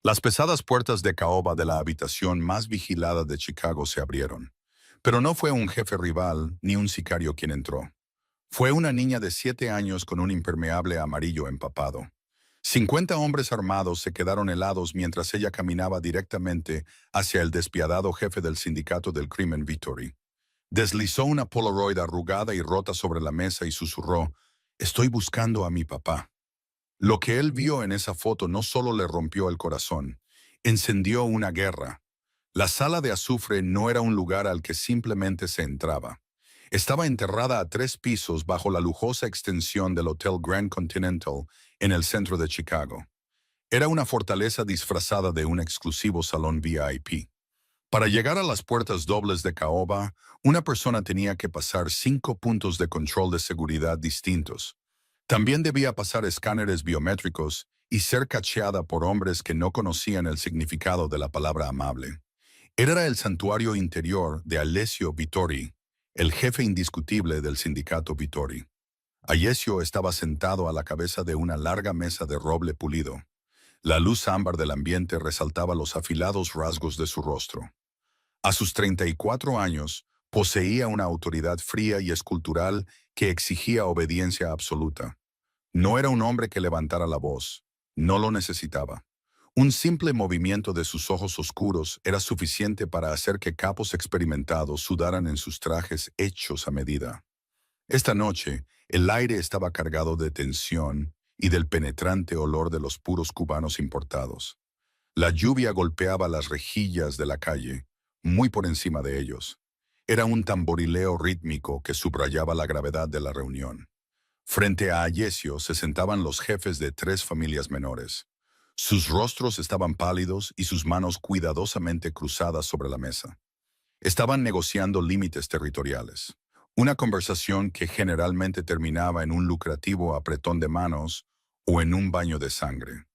Las pesadas puertas de caoba de la habitación más vigilada de Chicago se abrieron. Pero no fue un jefe rival ni un sicario quien entró. Fue una niña de 7 años con un impermeable amarillo empapado. 50 hombres armados se quedaron helados mientras ella caminaba directamente hacia el despiadado jefe del sindicato del crimen Vittori. Deslizó una Polaroid arrugada y rota sobre la mesa y susurró: «Estoy buscando a mi papá». Lo que él vio en esa foto no solo le rompió el corazón, encendió una guerra. La sala de azufre no era un lugar al que simplemente se entraba. Estaba enterrada a 3 pisos bajo la lujosa extensión del Hotel Grand Continental en el centro de Chicago. Era una fortaleza disfrazada de un exclusivo salón VIP. Para llegar a las puertas dobles de caoba, una persona tenía que pasar 5 puntos de control de seguridad distintos. También debía pasar escáneres biométricos y ser cacheada por hombres que no conocían el significado de la palabra amable. Era el santuario interior de Alessio Vittori, el jefe indiscutible del sindicato Vittori. Alessio estaba sentado a la cabeza de una larga mesa de roble pulido. La luz ámbar del ambiente resaltaba los afilados rasgos de su rostro. A sus 34 años, poseía una autoridad fría y escultural que exigía obediencia absoluta. No era un hombre que levantara la voz. No lo necesitaba. Un simple movimiento de sus ojos oscuros era suficiente para hacer que capos experimentados sudaran en sus trajes hechos a medida. Esta noche, el aire estaba cargado de tensión y del penetrante olor de los puros cubanos importados. La lluvia golpeaba las rejillas de la calle, muy por encima de ellos. Era un tamborileo rítmico que subrayaba la gravedad de la reunión. Frente a Alessio se sentaban los jefes de 3 familias menores. Sus rostros estaban pálidos y sus manos cuidadosamente cruzadas sobre la mesa. Estaban negociando límites territoriales. Una conversación que generalmente terminaba en un lucrativo apretón de manos o en un baño de sangre.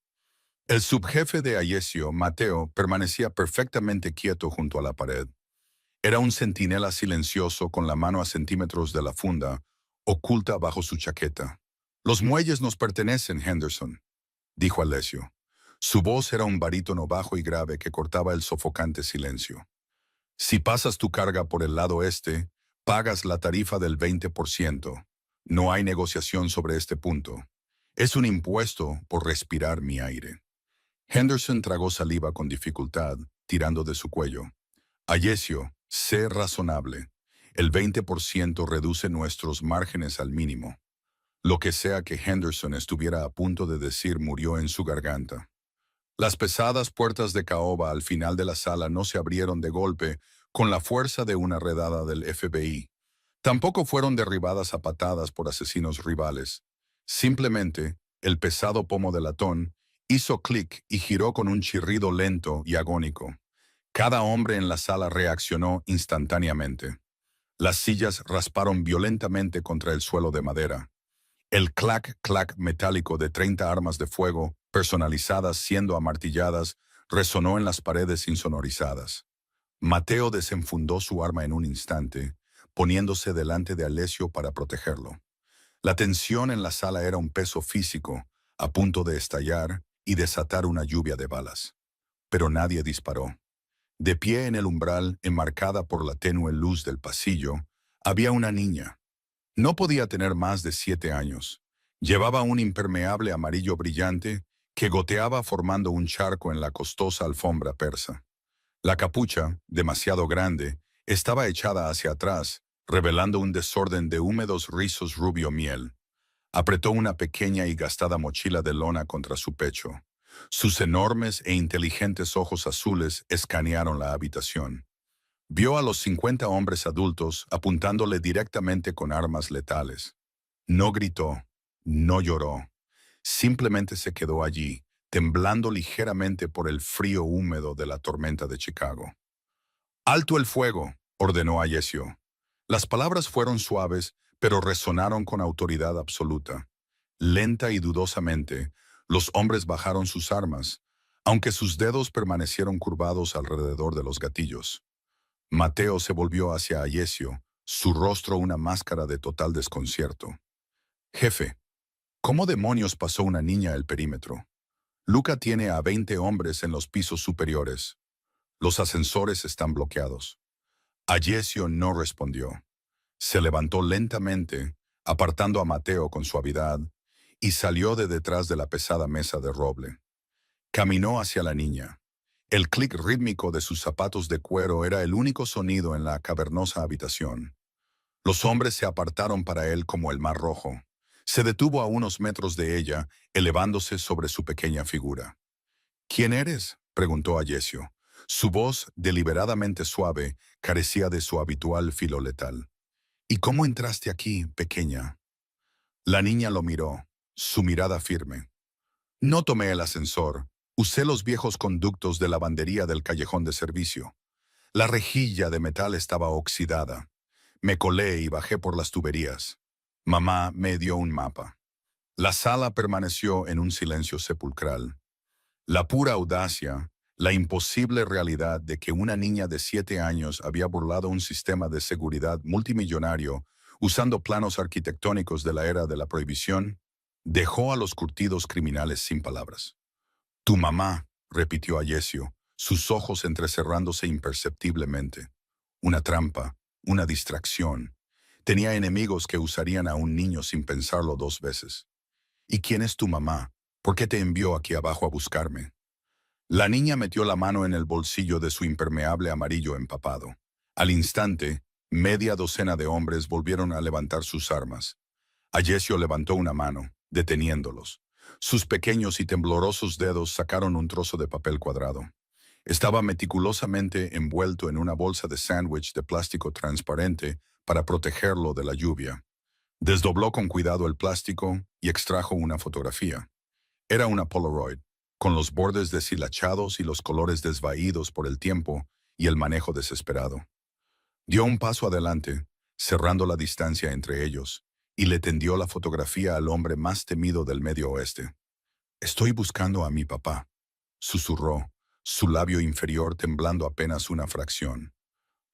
El subjefe de Alessio, Matteo, permanecía perfectamente quieto junto a la pared. Era un centinela silencioso con la mano a centímetros de la funda, oculta bajo su chaqueta. «Los muelles nos pertenecen, Henderson», dijo Alessio. Su voz era un barítono bajo y grave que cortaba el sofocante silencio. «Si pasas tu carga por el lado este, pagas la tarifa del 20%. No hay negociación sobre este punto. Es un impuesto por respirar mi aire». Henderson tragó saliva con dificultad, tirando de su cuello. «Alessio, sé razonable. El 20% reduce nuestros márgenes al mínimo». Lo que sea que Henderson estuviera a punto de decir murió en su garganta. Las pesadas puertas de caoba al final de la sala no se abrieron de golpe con la fuerza de una redada del FBI. Tampoco fueron derribadas a patadas por asesinos rivales. Simplemente, el pesado pomo de latón hizo clic y giró con un chirrido lento y agónico. Cada hombre en la sala reaccionó instantáneamente. Las sillas rasparon violentamente contra el suelo de madera. El clac-clac metálico de 30 armas de fuego, personalizadas siendo amartilladas, resonó en las paredes insonorizadas. Mateo desenfundó su arma en un instante, poniéndose delante de Alessio para protegerlo. La tensión en la sala era un peso físico, a punto de estallar y desatar una lluvia de balas. Pero nadie disparó. De pie en el umbral, enmarcada por la tenue luz del pasillo, había una niña. No podía tener más de 7 años. Llevaba un impermeable amarillo brillante que goteaba formando un charco en la costosa alfombra persa. La capucha, demasiado grande, estaba echada hacia atrás, revelando un desorden de húmedos rizos rubio miel. Apretó una pequeña y gastada mochila de lona contra su pecho. Sus enormes e inteligentes ojos azules escanearon la habitación. Vio a los 50 hombres adultos apuntándole directamente con armas letales. No gritó, no lloró. Simplemente se quedó allí, temblando ligeramente por el frío húmedo de la tormenta de Chicago. «¡Alto el fuego!», ordenó Alessio. Las palabras fueron suaves, pero resonaron con autoridad absoluta. Lenta y dudosamente, los hombres bajaron sus armas, aunque sus dedos permanecieron curvados alrededor de los gatillos. Mateo se volvió hacia Alessio, su rostro una máscara de total desconcierto. «Jefe, ¿cómo demonios pasó una niña el perímetro?». Luca tiene a 20 hombres en los pisos superiores. Los ascensores están bloqueados. Alessio no respondió. Se levantó lentamente, apartando a Mateo con suavidad, y salió de detrás de la pesada mesa de roble. Caminó hacia la niña. El clic rítmico de sus zapatos de cuero era el único sonido en la cavernosa habitación. Los hombres se apartaron para él como el mar rojo. Se detuvo a unos metros de ella, elevándose sobre su pequeña figura. ¿Quién eres?, preguntó Alessio. Su voz, deliberadamente suave, carecía de su habitual filo letal. ¿Y cómo entraste aquí, pequeña? La niña lo miró, su mirada firme. No tomé el ascensor. Usé los viejos conductos de lavandería del callejón de servicio. La rejilla de metal estaba oxidada. Me colé y bajé por las tuberías. Mamá me dio un mapa. La sala permaneció en un silencio sepulcral. La pura audacia, la imposible realidad de que una niña de 7 años había burlado un sistema de seguridad multimillonario usando planos arquitectónicos de la era de la prohibición, dejó a los curtidos criminales sin palabras. «Tu mamá», repitió Alessio, sus ojos entrecerrándose imperceptiblemente. Una trampa, una distracción. Tenía enemigos que usarían a un niño sin pensarlo 2 veces. «¿Y quién es tu mamá? ¿Por qué te envió aquí abajo a buscarme?» La niña metió la mano en el bolsillo de su impermeable amarillo empapado. Al instante, media docena de hombres volvieron a levantar sus armas. Alessio levantó una mano, deteniéndolos. Sus pequeños y temblorosos dedos sacaron un trozo de papel cuadrado. Estaba meticulosamente envuelto en una bolsa de sándwich de plástico transparente para protegerlo de la lluvia. Desdobló con cuidado el plástico y extrajo una fotografía. Era una Polaroid, con los bordes deshilachados y los colores desvaídos por el tiempo y el manejo desesperado. Dio un paso adelante, cerrando la distancia entre ellos, y le tendió la fotografía al hombre más temido del Medio Oeste. «Estoy buscando a mi papá», susurró, su labio inferior temblando apenas una fracción.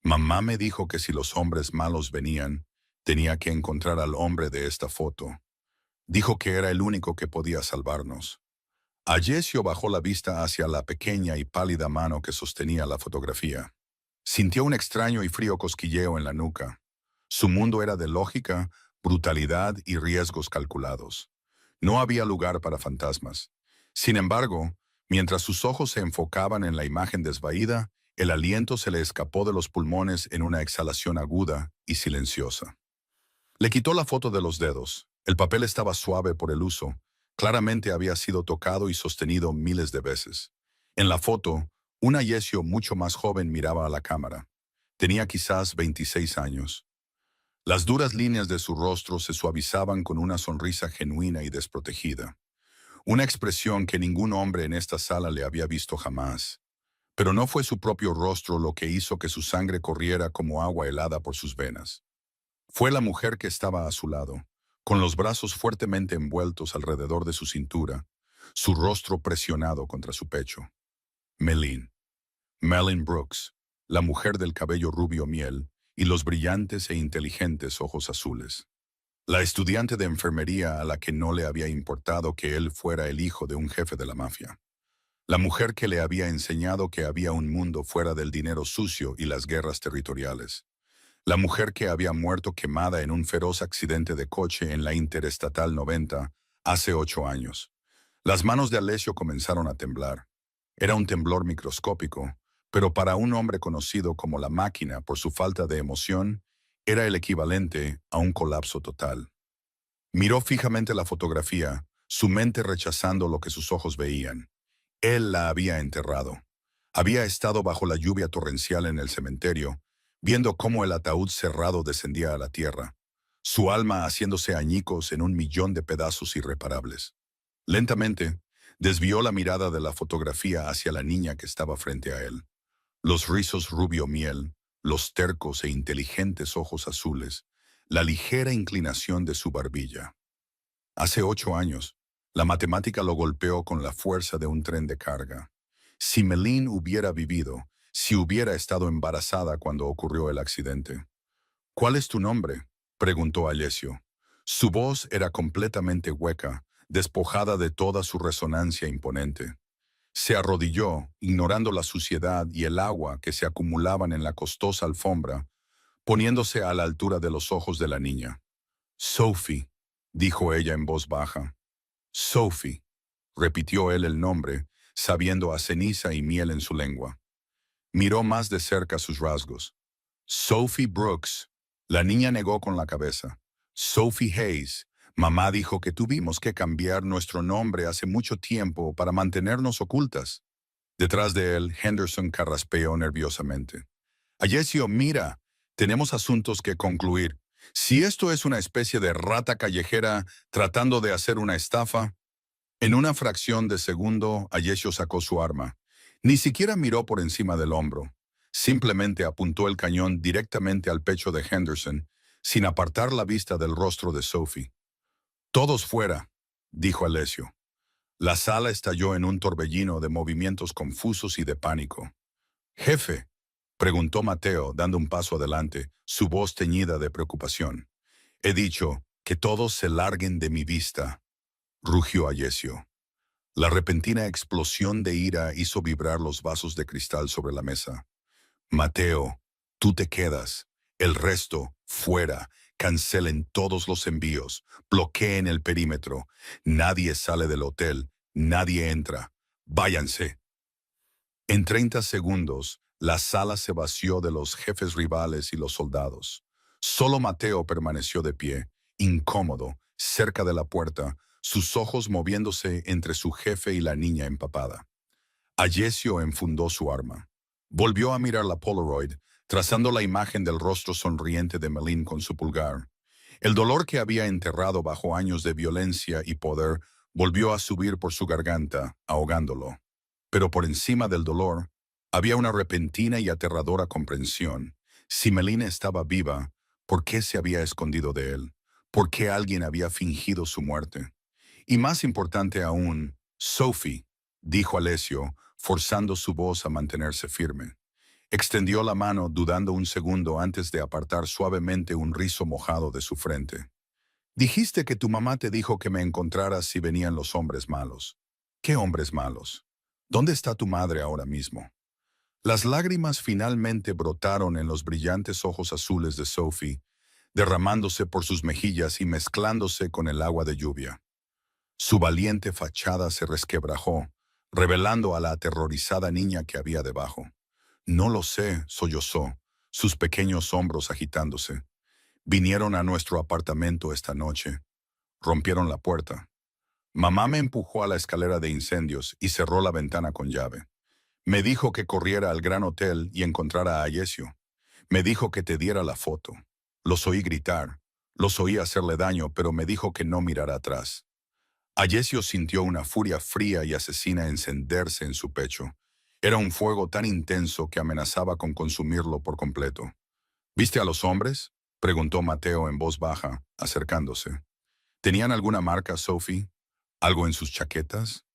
«Mamá me dijo que si los hombres malos venían, tenía que encontrar al hombre de esta foto. Dijo que era el único que podía salvarnos». Alessio bajó la vista hacia la pequeña y pálida mano que sostenía la fotografía. Sintió un extraño y frío cosquilleo en la nuca. Su mundo era de lógica, brutalidad y riesgos calculados. No había lugar para fantasmas. Sin embargo, mientras sus ojos se enfocaban en la imagen desvaída, el aliento se le escapó de los pulmones en una exhalación aguda y silenciosa. Le quitó la foto de los dedos. El papel estaba suave por el uso. Claramente había sido tocado y sostenido miles de veces. En la foto, un Alessio mucho más joven miraba a la cámara. Tenía quizás 26 años. Las duras líneas de su rostro se suavizaban con una sonrisa genuina y desprotegida. Una expresión que ningún hombre en esta sala le había visto jamás. Pero no fue su propio rostro lo que hizo que su sangre corriera como agua helada por sus venas. Fue la mujer que estaba a su lado, con los brazos fuertemente envueltos alrededor de su cintura, su rostro presionado contra su pecho. Melin. Melin Brooks, la mujer del cabello rubio miel y los brillantes e inteligentes ojos azules. La estudiante de enfermería a la que no le había importado que él fuera el hijo de un jefe de la mafia. La mujer que le había enseñado que había un mundo fuera del dinero sucio y las guerras territoriales. La mujer que había muerto quemada en un feroz accidente de coche en la Interestatal 90 hace 8 años. Las manos de Alessio comenzaron a temblar. Era un temblor microscópico, pero para un hombre conocido como la máquina por su falta de emoción, era el equivalente a un colapso total. Miró fijamente la fotografía, su mente rechazando lo que sus ojos veían. Él la había enterrado. Había estado bajo la lluvia torrencial en el cementerio, viendo cómo el ataúd cerrado descendía a la tierra, su alma haciéndose añicos en 1.000.000 de pedazos irreparables. Lentamente, desvió la mirada de la fotografía hacia la niña que estaba frente a él. Los rizos rubio miel, los tercos e inteligentes ojos azules, la ligera inclinación de su barbilla. Hace 8 años, la matemática lo golpeó con la fuerza de un tren de carga. Si Melin hubiera vivido, si hubiera estado embarazada cuando ocurrió el accidente. «¿Cuál es tu nombre?», preguntó Alessio. Su voz era completamente hueca, despojada de toda su resonancia imponente. Se arrodilló, ignorando la suciedad y el agua que se acumulaban en la costosa alfombra, poniéndose a la altura de los ojos de la niña. «Sophie», dijo ella en voz baja. «Sophie», repitió él el nombre, sabiendo a ceniza y miel en su lengua. Miró más de cerca sus rasgos. «Sophie Brooks». La niña negó con la cabeza. «Sophie Hayes. Mamá dijo que tuvimos que cambiar nuestro nombre hace mucho tiempo para mantenernos ocultas». Detrás de él, Henderson carraspeó nerviosamente. «Ayesio, mira, tenemos asuntos que concluir. Si esto es una especie de rata callejera tratando de hacer una estafa». En una fracción de segundo, Ayesio sacó su arma. Ni siquiera miró por encima del hombro. Simplemente apuntó el cañón directamente al pecho de Henderson, sin apartar la vista del rostro de Sophie. «Todos fuera», dijo Alessio. La sala estalló en un torbellino de movimientos confusos y de pánico. «Jefe», preguntó Mateo, dando un paso adelante, su voz teñida de preocupación. «He dicho que todos se larguen de mi vista», rugió Ayesio. La repentina explosión de ira hizo vibrar los vasos de cristal sobre la mesa. «Mateo, tú te quedas. El resto, fuera. Cancelen todos los envíos. Bloqueen el perímetro. Nadie sale del hotel. Nadie entra. Váyanse». En 30 segundos, la sala se vació de los jefes rivales y los soldados. Solo Mateo permaneció de pie, incómodo, cerca de la puerta, sus ojos moviéndose entre su jefe y la niña empapada. Ayesio enfundó su arma. Volvió a mirar la Polaroid, trazando la imagen del rostro sonriente de Melín con su pulgar. El dolor que había enterrado bajo años de violencia y poder volvió a subir por su garganta, ahogándolo. Pero por encima del dolor, había una repentina y aterradora comprensión. Si Melina estaba viva, ¿por qué se había escondido de él? ¿Por qué alguien había fingido su muerte? Y más importante aún, «Sophie», dijo Alessio, forzando su voz a mantenerse firme. Extendió la mano, dudando un segundo antes de apartar suavemente un rizo mojado de su frente. «Dijiste que tu mamá te dijo que me encontraras si venían los hombres malos. ¿Qué hombres malos? ¿Dónde está tu madre ahora mismo?» Las lágrimas finalmente brotaron en los brillantes ojos azules de Sophie, derramándose por sus mejillas y mezclándose con el agua de lluvia. Su valiente fachada se resquebrajó, revelando a la aterrorizada niña que había debajo. «No lo sé», sollozó, sus pequeños hombros agitándose. «Vinieron a nuestro apartamento esta noche. Rompieron la puerta. Mamá me empujó a la escalera de incendios y cerró la ventana con llave. Me dijo que corriera al gran hotel y encontrara a Ayesio. Me dijo que te diera la foto. Los oí gritar. Los oí hacerle daño, pero me dijo que no mirara atrás». Ayesio sintió una furia fría y asesina encenderse en su pecho. Era un fuego tan intenso que amenazaba con consumirlo por completo. «¿Viste a los hombres?», preguntó Mateo en voz baja, acercándose. «¿Tenían alguna marca, Sophie? ¿Algo en sus chaquetas?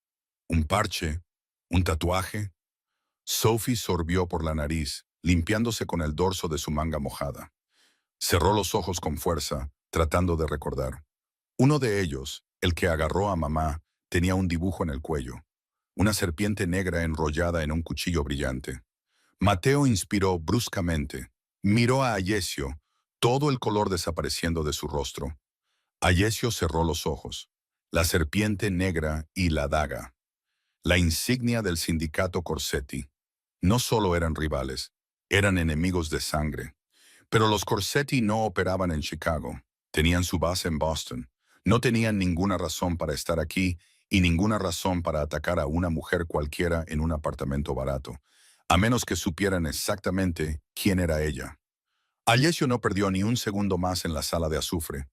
¿Un parche? ¿Un tatuaje?» Sophie sorbió por la nariz, limpiándose con el dorso de su manga mojada. Cerró los ojos con fuerza, tratando de recordar. Uno de ellos, el que agarró a mamá, tenía un dibujo en el cuello. Una serpiente negra enrollada en un cuchillo brillante. Mateo inspiró bruscamente. Miró a Ayesio, todo el color desapareciendo de su rostro. Ayesio cerró los ojos. La serpiente negra y la daga. La insignia del sindicato Corsetti. No solo eran rivales, eran enemigos de sangre. Pero los Corsetti no operaban en Chicago. Tenían su base en Boston. No tenían ninguna razón para estar aquí y ninguna razón para atacar a una mujer cualquiera en un apartamento barato, a menos que supieran exactamente quién era ella. Ayesio no perdió ni un segundo más en la sala de azufre.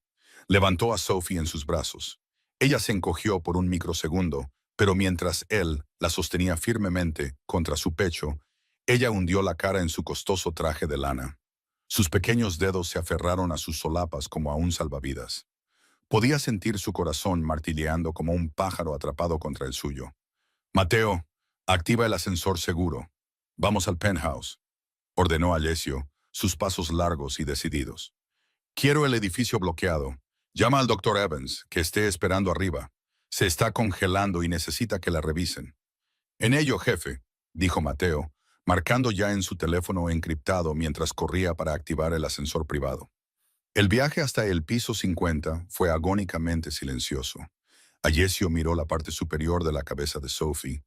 Levantó a Sophie en sus brazos. Ella se encogió por un microsegundo, pero mientras él la sostenía firmemente contra su pecho, ella hundió la cara en su costoso traje de lana. Sus pequeños dedos se aferraron a sus solapas como a un salvavidas. Podía sentir su corazón martilleando como un pájaro atrapado contra el suyo. «Mateo, activa el ascensor seguro. Vamos al penthouse», ordenó Alessio, sus pasos largos y decididos. «Quiero el edificio bloqueado. Llama al doctor Evans, que esté esperando arriba. Se está congelando y necesita que la revisen. En ello, jefe, dijo Mateo, marcando ya en su teléfono encriptado mientras corría para activar el ascensor privado. El viaje hasta el piso 50 fue agónicamente silencioso. Ayesio miró la parte superior de la cabeza de Sophie.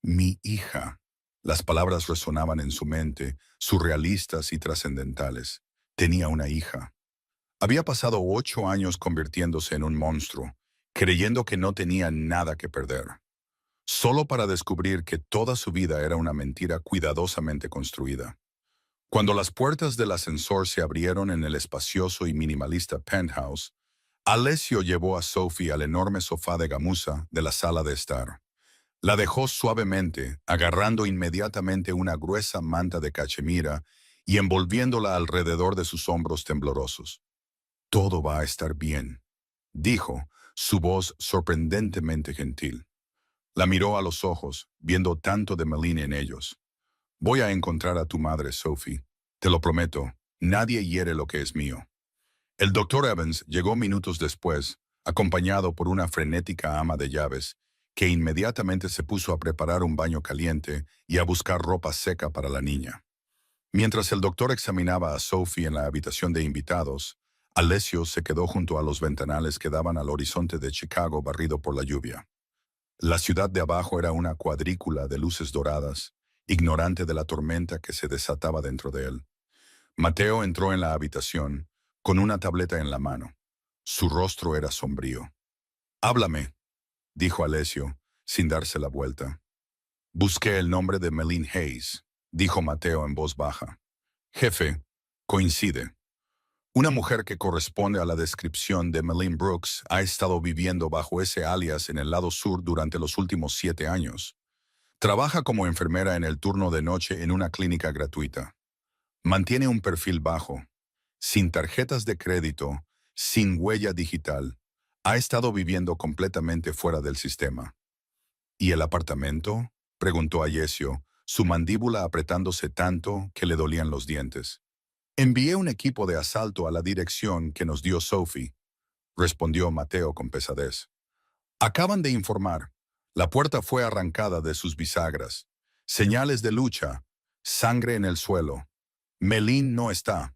Mi hija. Las palabras resonaban en su mente, surrealistas y trascendentales. Tenía una hija. Había pasado 8 años convirtiéndose en un monstruo, creyendo que no tenía nada que perder, solo para descubrir que toda su vida era una mentira cuidadosamente construida. Cuando las puertas del ascensor se abrieron en el espacioso y minimalista penthouse, Alessio llevó a Sophie al enorme sofá de gamuza de la sala de estar. La dejó suavemente, agarrando inmediatamente una gruesa manta de cachemira y envolviéndola alrededor de sus hombros temblorosos. Todo va a estar bien, dijo, su voz sorprendentemente gentil. La miró a los ojos, viendo tanto de Meline en ellos. Voy a encontrar a tu madre, Sophie. Te lo prometo, nadie hiere lo que es mío. El doctor Evans llegó minutos después, acompañado por una frenética ama de llaves, que inmediatamente se puso a preparar un baño caliente y a buscar ropa seca para la niña. Mientras el doctor examinaba a Sophie en la habitación de invitados, Alessio se quedó junto a los ventanales que daban al horizonte de Chicago barrido por la lluvia. La ciudad de abajo era una cuadrícula de luces doradas, ignorante de la tormenta que se desataba dentro de él. Mateo entró en la habitación, con una tableta en la mano. Su rostro era sombrío. «Háblame», dijo Alessio, sin darse la vuelta. «Busqué el nombre de Meline Hayes», dijo Mateo en voz baja. «Jefe, coincide. Una mujer que corresponde a la descripción de Meline Brooks ha estado viviendo bajo ese alias en el lado sur durante los últimos 7 años. Trabaja como enfermera en el turno de noche en una clínica gratuita. Mantiene un perfil bajo, sin tarjetas de crédito, sin huella digital. Ha estado viviendo completamente fuera del sistema». «¿Y el apartamento?», preguntó Ayesio, su mandíbula apretándose tanto que le dolían los dientes. «Envié un equipo de asalto a la dirección que nos dio Sophie», respondió Mateo con pesadez. «Acaban de informar. La puerta fue arrancada de sus bisagras. Señales de lucha. Sangre en el suelo. Meline no está».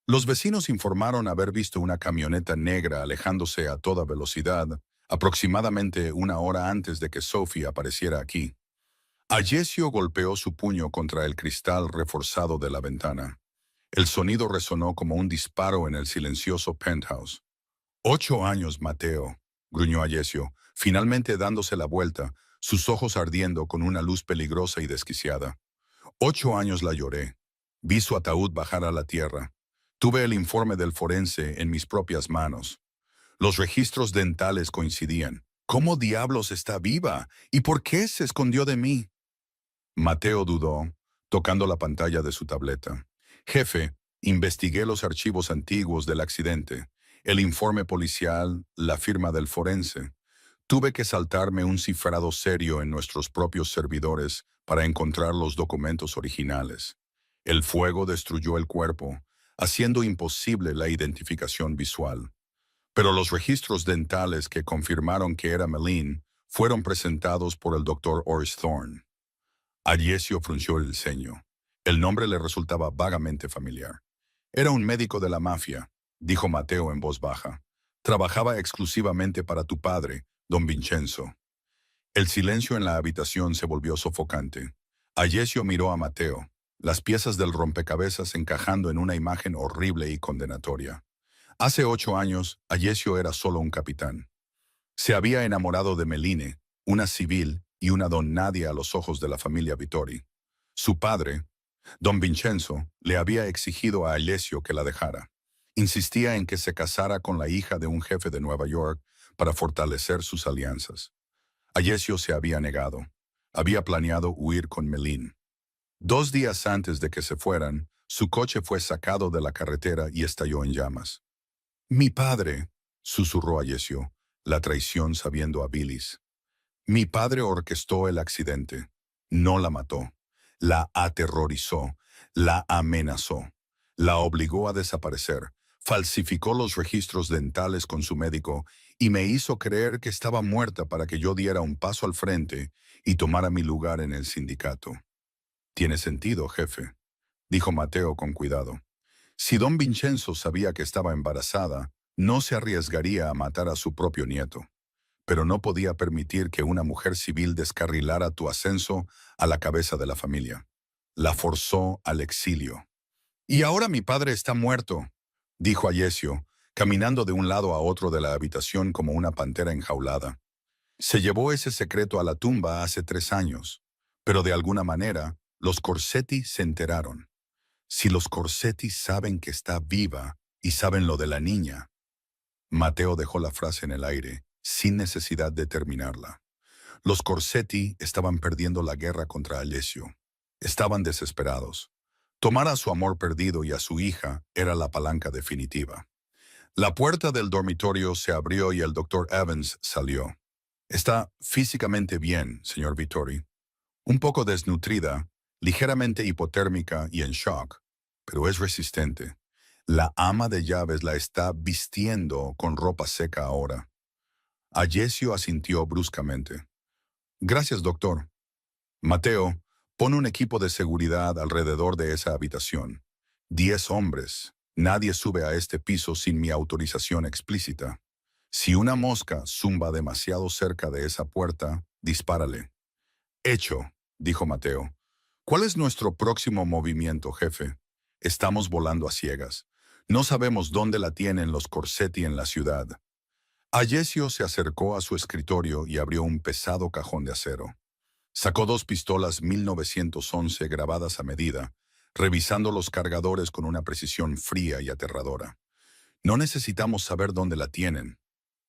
Los vecinos informaron haber visto una camioneta negra alejándose a toda velocidad, aproximadamente 1 hora antes de que Sophie apareciera aquí. Ayesio golpeó su puño contra el cristal reforzado de la ventana. El sonido resonó como un disparo en el silencioso penthouse. «8 años, Mateo», gruñó Ayesio, finalmente dándose la vuelta, sus ojos ardiendo con una luz peligrosa y desquiciada. «8 años la lloré. Vi su ataúd bajar a la tierra. Tuve el informe del forense en mis propias manos. Los registros dentales coincidían. ¿Cómo diablos está viva? ¿Y por qué se escondió de mí?». Mateo dudó, tocando la pantalla de su tableta. «Jefe, investigué los archivos antiguos del accidente, el informe policial, la firma del forense. Tuve que saltarme un cifrado serio en nuestros propios servidores para encontrar los documentos originales. El fuego destruyó el cuerpo, haciendo imposible la identificación visual. Pero los registros dentales que confirmaron que era Meline fueron presentados por el doctor Horace Thorne». Ayesio frunció el ceño. El nombre le resultaba vagamente familiar. «Era un médico de la mafia», dijo Mateo en voz baja. «Trabajaba exclusivamente para tu padre, don Vincenzo». El silencio en la habitación se volvió sofocante. Ayesio miró a Mateo, las piezas del rompecabezas encajando en una imagen horrible y condenatoria. Hace 8 años, Ayesio era solo un capitán. Se había enamorado de Meline, una civil y una don nadie a los ojos de la familia Vittori. Su padre, don Vincenzo, le había exigido a Ayesio que la dejara. Insistía en que se casara con la hija de un jefe de Nueva York para fortalecer sus alianzas. Ayesio se había negado. Había planeado huir con Meline. 2 días antes de que se fueran, su coche fue sacado de la carretera y estalló en llamas. «Mi padre», susurró Ayesio, la traición sabiendo a bilis. «Mi padre orquestó el accidente. No la mató. La aterrorizó. La amenazó. La obligó a desaparecer. Falsificó los registros dentales con su médico y me hizo creer que estaba muerta para que yo diera un paso al frente y tomara mi lugar en el sindicato. Tiene sentido, jefe, dijo Mateo con cuidado. Si don Vincenzo sabía que estaba embarazada, no se arriesgaría a matar a su propio nieto. Pero no podía permitir que una mujer civil descarrilara tu ascenso a la cabeza de la familia. La forzó al exilio. Y ahora mi padre está muerto, dijo Ayesio, caminando de un lado a otro de la habitación como una pantera enjaulada. Se llevó ese secreto a la tumba hace 3 años, pero de alguna manera los Corsetti se enteraron. Si los Corsetti saben que está viva y saben lo de la niña. Mateo dejó la frase en el aire, sin necesidad de terminarla. Los Corsetti estaban perdiendo la guerra contra Alessio. Estaban desesperados. Tomar a su amor perdido y a su hija era la palanca definitiva. La puerta del dormitorio se abrió y el doctor Evans salió. Está físicamente bien, señor Vittori. Un poco desnutrida, ligeramente hipotérmica y en shock, pero es resistente. La ama de llaves la está vistiendo con ropa seca ahora. Ayesio asintió bruscamente. Gracias, doctor. Mateo, pon un equipo de seguridad alrededor de esa habitación. 10 hombres. Nadie sube a este piso sin mi autorización explícita. Si una mosca zumba demasiado cerca de esa puerta, dispárale. Hecho, dijo Mateo. ¿Cuál es nuestro próximo movimiento, jefe? Estamos volando a ciegas. No sabemos dónde la tienen los Corsetti en la ciudad. Ayesio se acercó a su escritorio y abrió un pesado cajón de acero. Sacó 2 pistolas 1911 grabadas a medida, revisando los cargadores con una precisión fría y aterradora. No necesitamos saber dónde la tienen,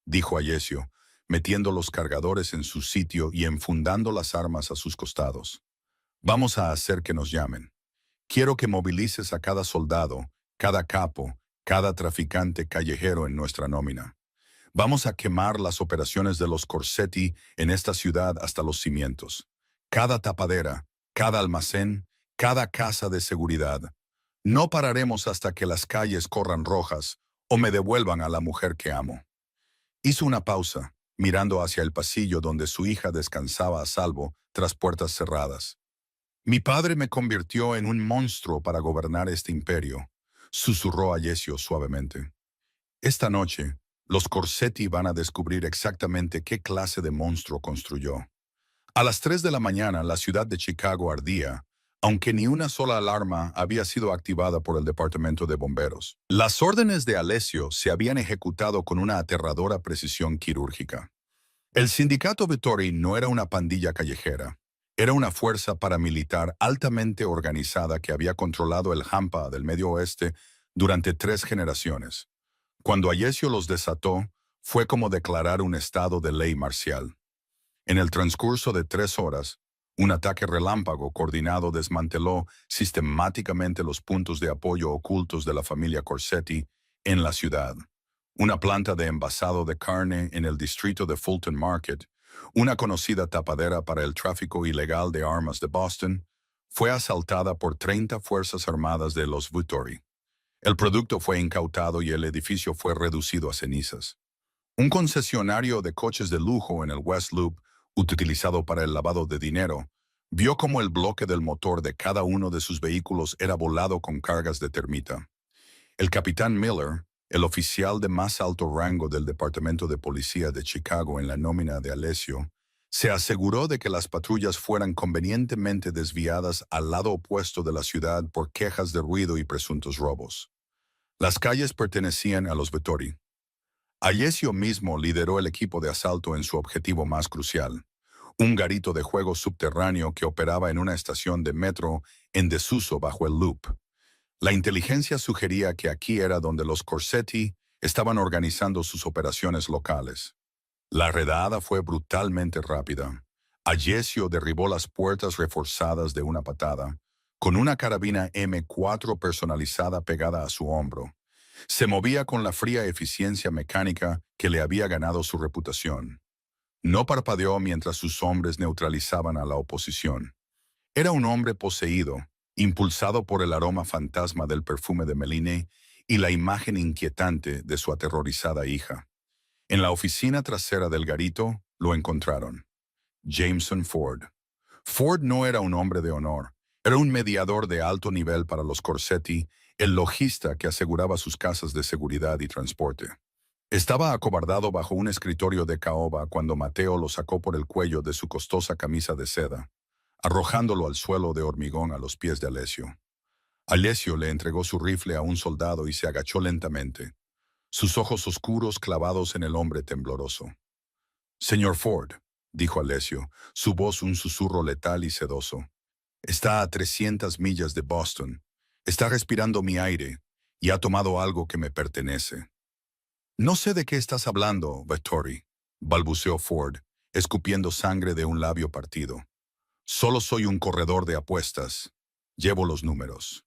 dijo Ayesio, metiendo los cargadores en su sitio y enfundando las armas a sus costados. Vamos a hacer que nos llamen. Quiero que movilices a cada soldado, cada capo, cada traficante callejero en nuestra nómina. Vamos a quemar las operaciones de los Corsetti en esta ciudad hasta los cimientos. Cada tapadera, cada almacén, cada casa de seguridad. No pararemos hasta que las calles corran rojas o me devuelvan a la mujer que amo. Hizo una pausa, mirando hacia el pasillo donde su hija descansaba a salvo tras puertas cerradas. Mi padre me convirtió en un monstruo para gobernar este imperio, susurró Ayesio suavemente. Esta noche, los Corsetti van a descubrir exactamente qué clase de monstruo construyó. A las 3 de la mañana, la ciudad de Chicago ardía, aunque ni una sola alarma había sido activada por el departamento de bomberos. Las órdenes de Alessio se habían ejecutado con una aterradora precisión quirúrgica. El sindicato Vittori no era una pandilla callejera. Era una fuerza paramilitar altamente organizada que había controlado el Hampa del Medio Oeste durante 3 generaciones. Cuando Ayesio los desató, fue como declarar un estado de ley marcial. En el transcurso de 3 horas, un ataque relámpago coordinado desmanteló sistemáticamente los puntos de apoyo ocultos de la familia Corsetti en la ciudad. Una planta de envasado de carne en el distrito de Fulton Market, una conocida tapadera para el tráfico ilegal de armas de Boston, fue asaltada por 30 fuerzas armadas de los Vittori. El producto fue incautado y el edificio fue reducido a cenizas. Un concesionario de coches de lujo en el West Loop, utilizado para el lavado de dinero, vio cómo el bloque del motor de cada uno de sus vehículos era volado con cargas de termita. El capitán Miller, el oficial de más alto rango del Departamento de Policía de Chicago en la nómina de Alessio, se aseguró de que las patrullas fueran convenientemente desviadas al lado opuesto de la ciudad por quejas de ruido y presuntos robos. Las calles pertenecían a los Vittori. Ayesio mismo lideró el equipo de asalto en su objetivo más crucial, un garito de juego subterráneo que operaba en una estación de metro en desuso bajo el Loop. La inteligencia sugería que aquí era donde los Corsetti estaban organizando sus operaciones locales. La redada fue brutalmente rápida. Ayesio derribó las puertas reforzadas de una patada, con una carabina M4 personalizada pegada a su hombro. Se movía con la fría eficiencia mecánica que le había ganado su reputación. No parpadeó mientras sus hombres neutralizaban a la oposición. Era un hombre poseído, impulsado por el aroma fantasma del perfume de Méline y la imagen inquietante de su aterrorizada hija. En la oficina trasera del garito lo encontraron. Jameson Ford. Ford no era un hombre de honor. Era un mediador de alto nivel para los Corsetti, el logista que aseguraba sus casas de seguridad y transporte. Estaba acobardado bajo un escritorio de caoba cuando Mateo lo sacó por el cuello de su costosa camisa de seda, arrojándolo al suelo de hormigón a los pies de Alessio. Alessio le entregó su rifle a un soldado y se agachó lentamente, sus ojos oscuros clavados en el hombre tembloroso. «Señor Ford», dijo Alessio, su voz un susurro letal y sedoso. «Está a 300 millas de Boston. Está respirando mi aire y ha tomado algo que me pertenece». «No sé de qué estás hablando, Vettori», balbuceó Ford, escupiendo sangre de un labio partido. «Solo soy un corredor de apuestas. Llevo los números».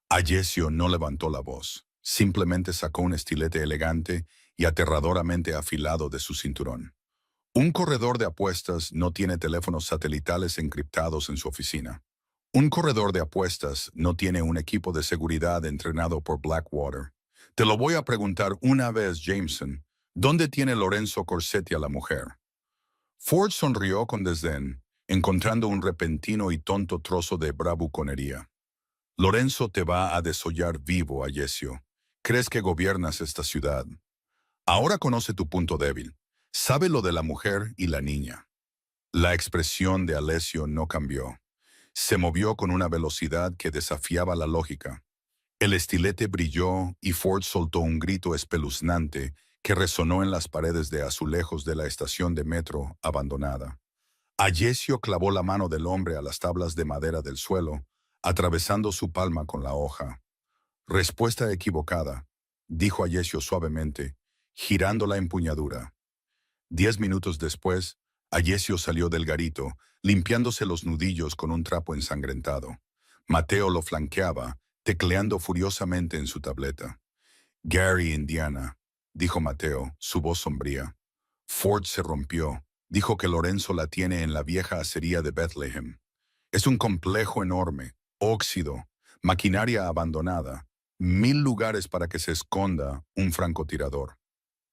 Alessio no levantó la voz. Simplemente sacó un estilete elegante y aterradoramente afilado de su cinturón. Un corredor de apuestas no tiene teléfonos satelitales encriptados en su oficina. Un corredor de apuestas no tiene un equipo de seguridad entrenado por Blackwater. Te lo voy a preguntar una vez, Jameson. ¿Dónde tiene Lorenzo Corsetti a la mujer? Ford sonrió con desdén, encontrando un repentino y tonto trozo de bravuconería. Lorenzo te va a desollar vivo, Alessio. Crees que gobiernas esta ciudad. Ahora conoce tu punto débil. Sabe lo de la mujer y la niña. La expresión de Alessio no cambió. Se movió con una velocidad que desafiaba la lógica. El estilete brilló y Ford soltó un grito espeluznante que resonó en las paredes de azulejos de la estación de metro abandonada. Alessio clavó la mano del hombre a las tablas de madera del suelo, atravesando su palma con la hoja. «Respuesta equivocada», dijo Alessio suavemente, girando la empuñadura. 10 minutos después, Alessio salió del garito, limpiándose los nudillos con un trapo ensangrentado. Mateo lo flanqueaba, tecleando furiosamente en su tableta. «Gary, Indiana», dijo Mateo, su voz sombría. «Ford se rompió. Dijo que Lorenzo la tiene en la vieja acería de Bethlehem. Es un complejo enorme, óxido, maquinaria abandonada, 1000 lugares para que se esconda un francotirador.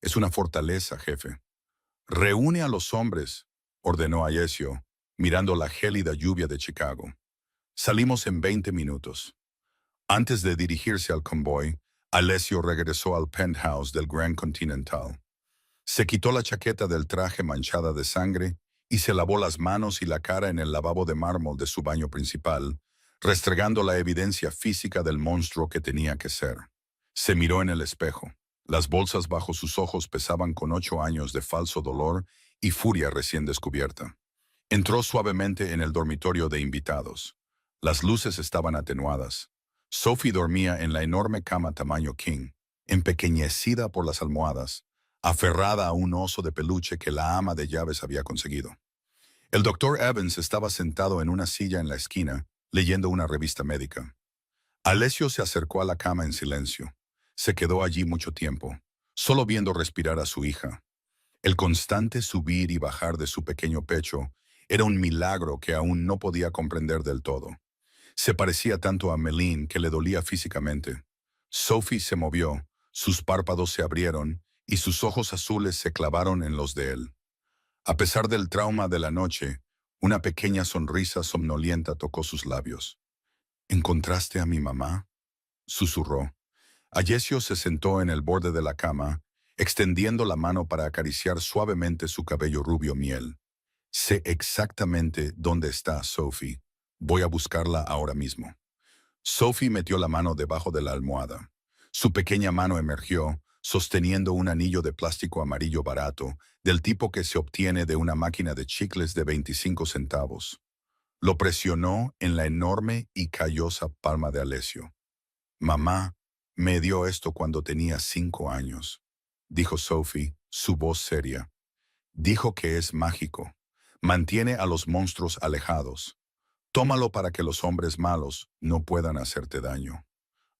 Es una fortaleza, jefe». «Reúne a los hombres», ordenó Alessio, mirando la gélida lluvia de Chicago. «Salimos en 20 minutos». Antes de dirigirse al convoy, Alessio regresó al penthouse del Grand Continental. Se quitó la chaqueta del traje manchada de sangre y se lavó las manos y la cara en el lavabo de mármol de su baño principal, restregando la evidencia física del monstruo que tenía que ser. Se miró en el espejo. Las bolsas bajo sus ojos pesaban con 8 años de falso dolor y furia recién descubierta. Entró suavemente en el dormitorio de invitados. Las luces estaban atenuadas. Sophie dormía en la enorme cama tamaño king, empequeñecida por las almohadas, aferrada a un oso de peluche que la ama de llaves había conseguido. El doctor Evans estaba sentado en una silla en la esquina, leyendo una revista médica. Alessio se acercó a la cama en silencio. Se quedó allí mucho tiempo, solo viendo respirar a su hija. El constante subir y bajar de su pequeño pecho era un milagro que aún no podía comprender del todo. Se parecía tanto a Meline que le dolía físicamente. Sophie se movió, sus párpados se abrieron y sus ojos azules se clavaron en los de él. A pesar del trauma de la noche, una pequeña sonrisa somnolienta tocó sus labios. «¿Encontraste a mi mamá?», susurró. Alessio se sentó en el borde de la cama, extendiendo la mano para acariciar suavemente su cabello rubio miel. «Sé exactamente dónde está Sophie. Voy a buscarla ahora mismo». Sophie metió la mano debajo de la almohada. Su pequeña mano emergió, sosteniendo un anillo de plástico amarillo barato, del tipo que se obtiene de una máquina de chicles de 25 centavos. Lo presionó en la enorme y callosa palma de Alessio. «Mamá me dio esto cuando tenía 5 años», dijo Sophie, su voz seria. «Dijo que es mágico. Mantiene a los monstruos alejados. Tómalo para que los hombres malos no puedan hacerte daño».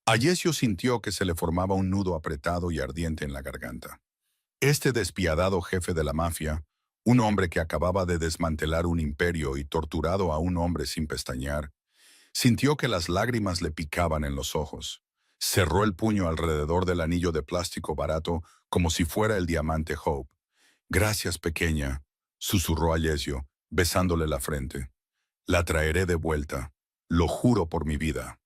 Alessio sintió que se le formaba un nudo apretado y ardiente en la garganta. Este despiadado jefe de la mafia, un hombre que acababa de desmantelar un imperio y torturado a un hombre sin pestañear, sintió que las lágrimas le picaban en los ojos. Cerró el puño alrededor del anillo de plástico barato como si fuera el diamante Hope. Gracias, pequeña, susurró Alessio, besándole la frente. La traeré de vuelta. Lo juro por mi vida.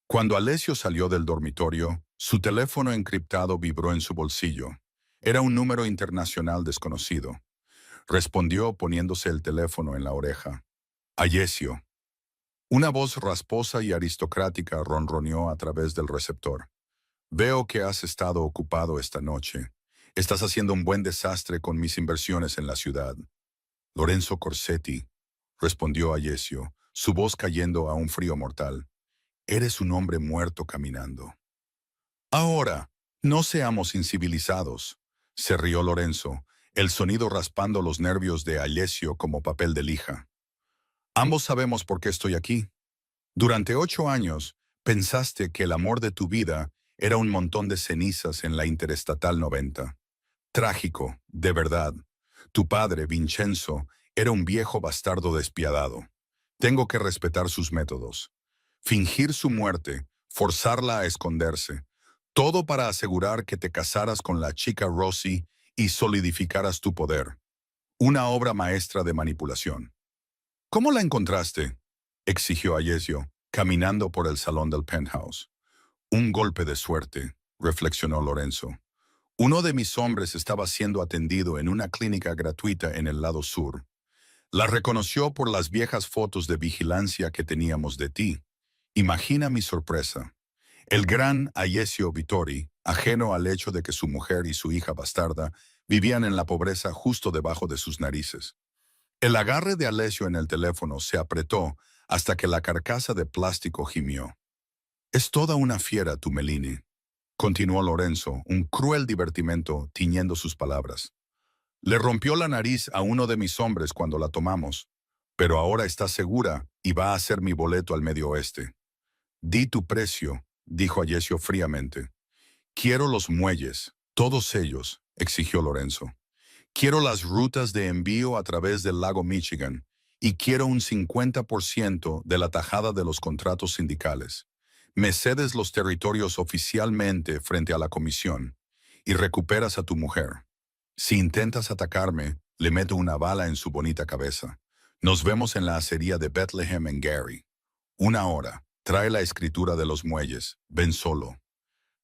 Cuando Alessio salió del dormitorio, su teléfono encriptado vibró en su bolsillo. Era un número internacional desconocido. Respondió poniéndose el teléfono en la oreja. Alessio. Una voz rasposa y aristocrática ronroneó a través del receptor. Veo que has estado ocupado esta noche. Estás haciendo un buen desastre con mis inversiones en la ciudad. Lorenzo Corsetti, respondió Alessio, su voz cayendo a un frío mortal. Eres un hombre muerto caminando. Ahora, no seamos incivilizados, se rió Lorenzo, el sonido raspando los nervios de Alessio como papel de lija. Ambos sabemos por qué estoy aquí. Durante 8 años, pensaste que el amor de tu vida era un montón de cenizas en la Interestatal 90. Trágico, de verdad. Tu padre, Vincenzo, era un viejo bastardo despiadado. Tengo que respetar sus métodos. Fingir su muerte, forzarla a esconderse, todo para asegurar que te casaras con la chica Rossi y solidificaras tu poder. Una obra maestra de manipulación. ¿Cómo la encontraste?, exigió Alessio, caminando por el salón del penthouse. Un golpe de suerte, reflexionó Lorenzo. Uno de mis hombres estaba siendo atendido en una clínica gratuita en el lado sur. La reconoció por las viejas fotos de vigilancia que teníamos de ti. Imagina mi sorpresa. El gran Alessio Vittori, ajeno al hecho de que su mujer y su hija bastarda vivían en la pobreza justo debajo de sus narices. El agarre de Alessio en el teléfono se apretó hasta que la carcasa de plástico gimió. Es toda una fiera, tu Melini, continuó Lorenzo, un cruel divertimento tiñendo sus palabras. Le rompió la nariz a uno de mis hombres cuando la tomamos, pero ahora está segura y va a hacer mi boleto al Medio Oeste. Di tu precio, dijo Alessio fríamente. Quiero los muelles, todos ellos, exigió Lorenzo. Quiero las rutas de envío a través del lago Michigan y quiero un 50% de la tajada de los contratos sindicales. Me cedes los territorios oficialmente frente a la comisión y recuperas a tu mujer. Si intentas atacarme, le meto una bala en su bonita cabeza. Nos vemos en la acería de Bethlehem en Gary. 1 hora. Trae la escritura de los muelles. Ven solo.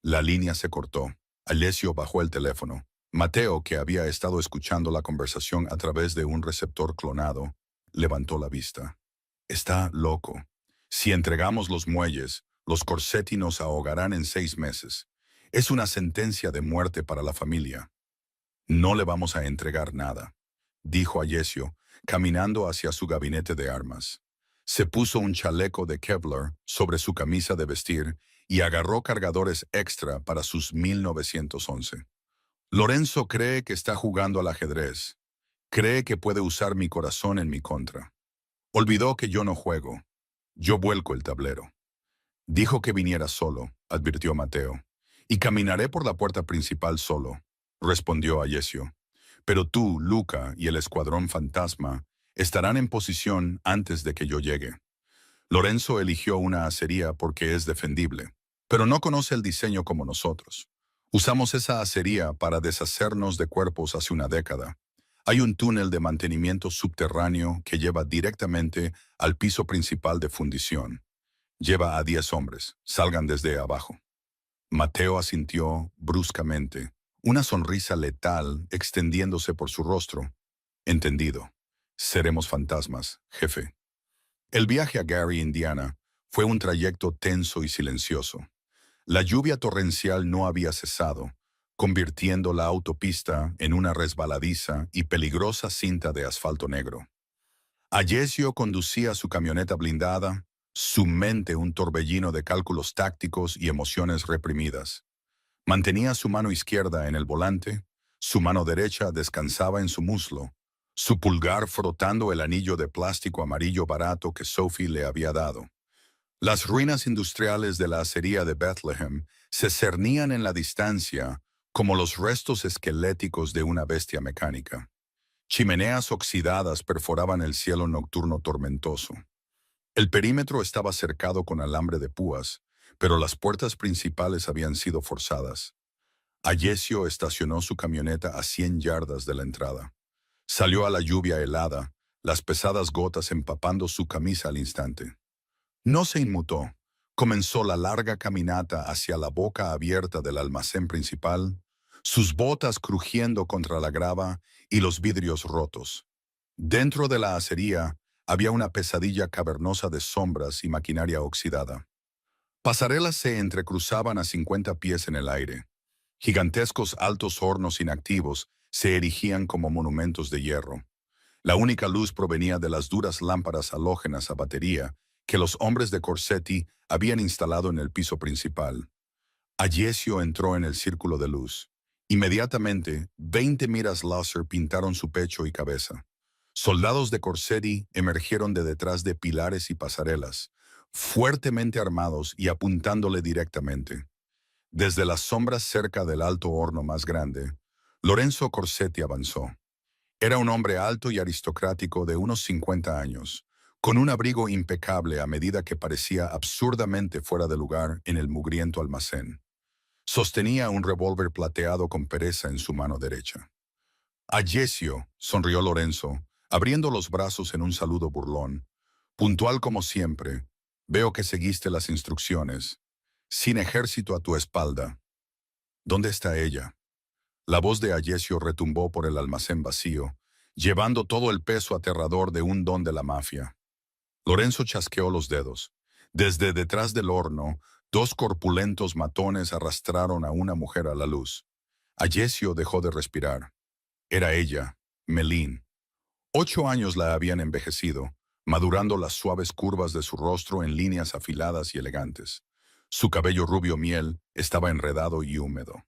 La línea se cortó. Alessio bajó el teléfono. Mateo, que había estado escuchando la conversación a través de un receptor clonado, levantó la vista. Está loco. Si entregamos los muelles, los Corsetti nos ahogarán en 6 meses. Es una sentencia de muerte para la familia. No le vamos a entregar nada, dijo Alessio, caminando hacia su gabinete de armas. Se puso un chaleco de Kevlar sobre su camisa de vestir y agarró cargadores extra para sus 1911. Lorenzo cree que está jugando al ajedrez. Cree que puede usar mi corazón en mi contra. Olvidó que yo no juego. Yo vuelco el tablero. Dijo que viniera solo, advirtió Mateo. Y caminaré por la puerta principal solo, respondió Alessio. Pero tú, Luca y el escuadrón fantasma estarán en posición antes de que yo llegue. Lorenzo eligió una acería porque es defendible, pero no conoce el diseño como nosotros. Usamos esa acería para deshacernos de cuerpos hace una década. Hay un túnel de mantenimiento subterráneo que lleva directamente al piso principal de fundición. Lleva a 10 hombres. Salgan desde abajo. Mateo asintió bruscamente, una sonrisa letal extendiéndose por su rostro. Entendido. Seremos fantasmas, jefe. El viaje a Gary, Indiana, fue un trayecto tenso y silencioso. La lluvia torrencial no había cesado, convirtiendo la autopista en una resbaladiza y peligrosa cinta de asfalto negro. Alessio conducía su camioneta blindada, su mente un torbellino de cálculos tácticos y emociones reprimidas. Mantenía su mano izquierda en el volante, su mano derecha descansaba en su muslo, su pulgar frotando el anillo de plástico amarillo barato que Sophie le había dado. Las ruinas industriales de la acería de Bethlehem se cernían en la distancia como los restos esqueléticos de una bestia mecánica. Chimeneas oxidadas perforaban el cielo nocturno tormentoso. El perímetro estaba cercado con alambre de púas, pero las puertas principales habían sido forzadas. Ayesio estacionó su camioneta a 100 yardas de la entrada. Salió a la lluvia helada, las pesadas gotas empapando su camisa al instante. No se inmutó. Comenzó la larga caminata hacia la boca abierta del almacén principal, sus botas crujiendo contra la grava y los vidrios rotos. Dentro de la acería había una pesadilla cavernosa de sombras y maquinaria oxidada. Pasarelas se entrecruzaban a 50 pies en el aire. Gigantescos altos hornos inactivos se erigían como monumentos de hierro. La única luz provenía de las duras lámparas halógenas a batería que los hombres de Corsetti habían instalado en el piso principal. Ayesio entró en el círculo de luz. Inmediatamente, 20 miras láser pintaron su pecho y cabeza. Soldados de Corsetti emergieron de detrás de pilares y pasarelas, fuertemente armados y apuntándole directamente. Desde las sombras cerca del alto horno más grande, Lorenzo Corsetti avanzó. Era un hombre alto y aristocrático de unos 50 años, con un abrigo impecable a medida que parecía absurdamente fuera de lugar en el mugriento almacén. Sostenía un revólver plateado con pereza en su mano derecha. Ayesio, sonrió Lorenzo, abriendo los brazos en un saludo burlón. Puntual como siempre, veo que seguiste las instrucciones. Sin ejército a tu espalda. ¿Dónde está ella? La voz de Ayesio retumbó por el almacén vacío, llevando todo el peso aterrador de un don de la mafia. Lorenzo chasqueó los dedos. Desde detrás del horno, dos corpulentos matones arrastraron a una mujer a la luz. Ayesio dejó de respirar. Era ella, Melín. 8 años la habían envejecido, madurando las suaves curvas de su rostro en líneas afiladas y elegantes. Su cabello rubio miel estaba enredado y húmedo.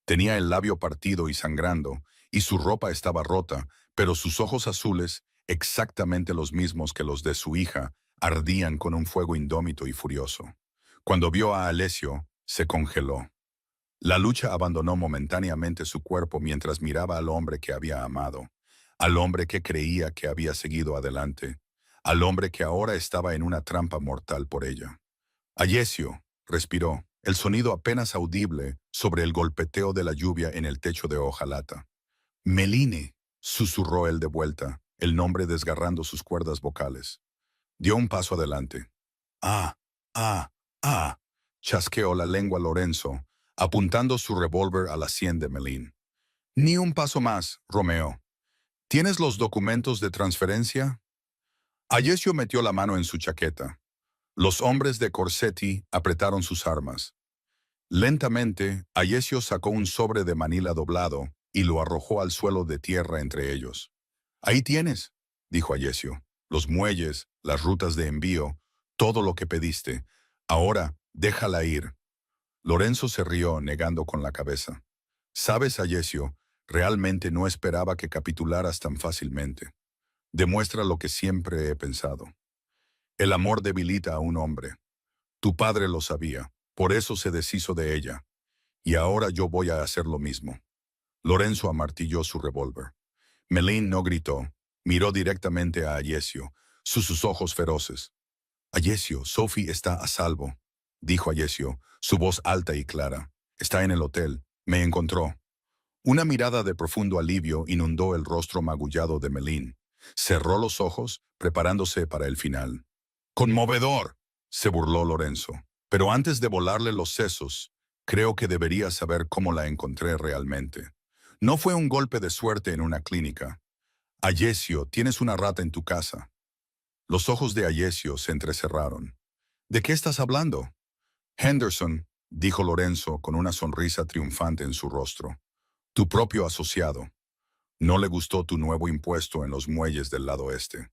Tenía el labio partido y sangrando, y su ropa estaba rota, pero sus ojos azules, exactamente los mismos que los de su hija, ardían con un fuego indómito y furioso. Cuando vio a Alessio, se congeló. La lucha abandonó momentáneamente su cuerpo mientras miraba al hombre que había amado, al hombre que creía que había seguido adelante, al hombre que ahora estaba en una trampa mortal por ella. Ayesio, respiró, el sonido apenas audible sobre el golpeteo de la lluvia en el techo de hojalata. Meline, susurró él de vuelta, el nombre desgarrando sus cuerdas vocales. Dio un paso adelante. Ah, ah, ah, chasqueó la lengua Lorenzo, apuntando su revólver a la sien de Melín. Ni un paso más, Romeo. ¿Tienes los documentos de transferencia? Ayesio metió la mano en su chaqueta. Los hombres de Corsetti apretaron sus armas. Lentamente, Ayesio sacó un sobre de manila doblado y lo arrojó al suelo de tierra entre ellos. Ahí tienes, dijo Ayesio, los muelles, las rutas de envío, todo lo que pediste. Ahora, déjala ir. Lorenzo se rió, negando con la cabeza. Sabes, Ayesio, realmente no esperaba que capitularas tan fácilmente. Demuestra lo que siempre he pensado. El amor debilita a un hombre. Tu padre lo sabía, por eso se deshizo de ella. Y ahora yo voy a hacer lo mismo. Lorenzo amartilló su revólver. Melín no gritó, miró directamente a Ayesio, sus ojos feroces. Ayesio, Sophie está a salvo, dijo Ayesio, su voz alta y clara. Está en el hotel, me encontró. Una mirada de profundo alivio inundó el rostro magullado de Melín. Cerró los ojos, preparándose para el final. ¡Conmovedor!, se burló Lorenzo. Pero antes de volarle los sesos, creo que debería saber cómo la encontré realmente. No fue un golpe de suerte en una clínica. Ayesio, tienes una rata en tu casa. Los ojos de Ayesio se entrecerraron. ¿De qué estás hablando? Henderson, dijo Lorenzo con una sonrisa triunfante en su rostro. Tu propio asociado. No le gustó tu nuevo impuesto en los muelles del lado este.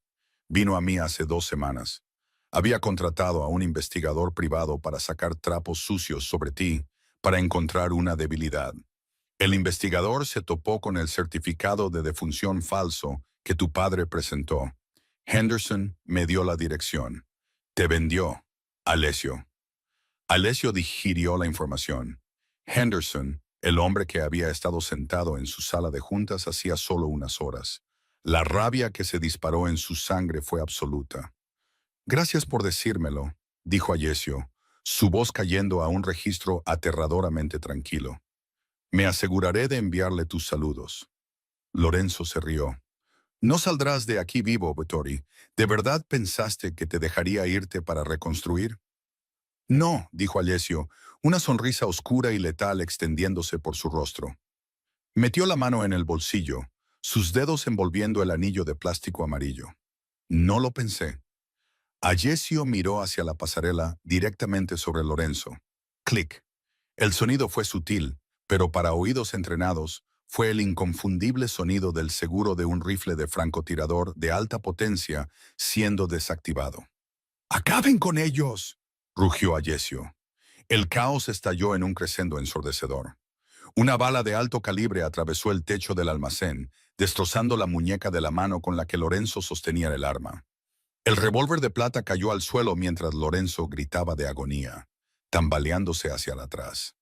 Vino a mí hace 2 semanas. Había contratado a un investigador privado para sacar trapos sucios sobre ti, para encontrar una debilidad. El investigador se topó con el certificado de defunción falso que tu padre presentó. Henderson me dio la dirección. Te vendió, Alessio. Alessio digirió la información. Henderson, el hombre que había estado sentado en su sala de juntas hacía solo unas horas. La rabia que se disparó en su sangre fue absoluta. Gracias por decírmelo, dijo Ayesio, su voz cayendo a un registro aterradoramente tranquilo. Me aseguraré de enviarle tus saludos. Lorenzo se rió. No saldrás de aquí vivo, Vettori. ¿De verdad pensaste que te dejaría irte para reconstruir? No, dijo Alessio, una sonrisa oscura y letal extendiéndose por su rostro. Metió la mano en el bolsillo, sus dedos envolviendo el anillo de plástico amarillo. No lo pensé. Alessio miró hacia la pasarela directamente sobre Lorenzo. Clic. El sonido fue sutil, pero para oídos entrenados, fue el inconfundible sonido del seguro de un rifle de francotirador de alta potencia siendo desactivado. ¡Acaben con ellos!, rugió Alessio. El caos estalló en un crescendo ensordecedor. Una bala de alto calibre atravesó el techo del almacén, destrozando la muñeca de la mano con la que Lorenzo sostenía el arma. El revólver de plata cayó al suelo mientras Lorenzo gritaba de agonía, tambaleándose hacia atrás.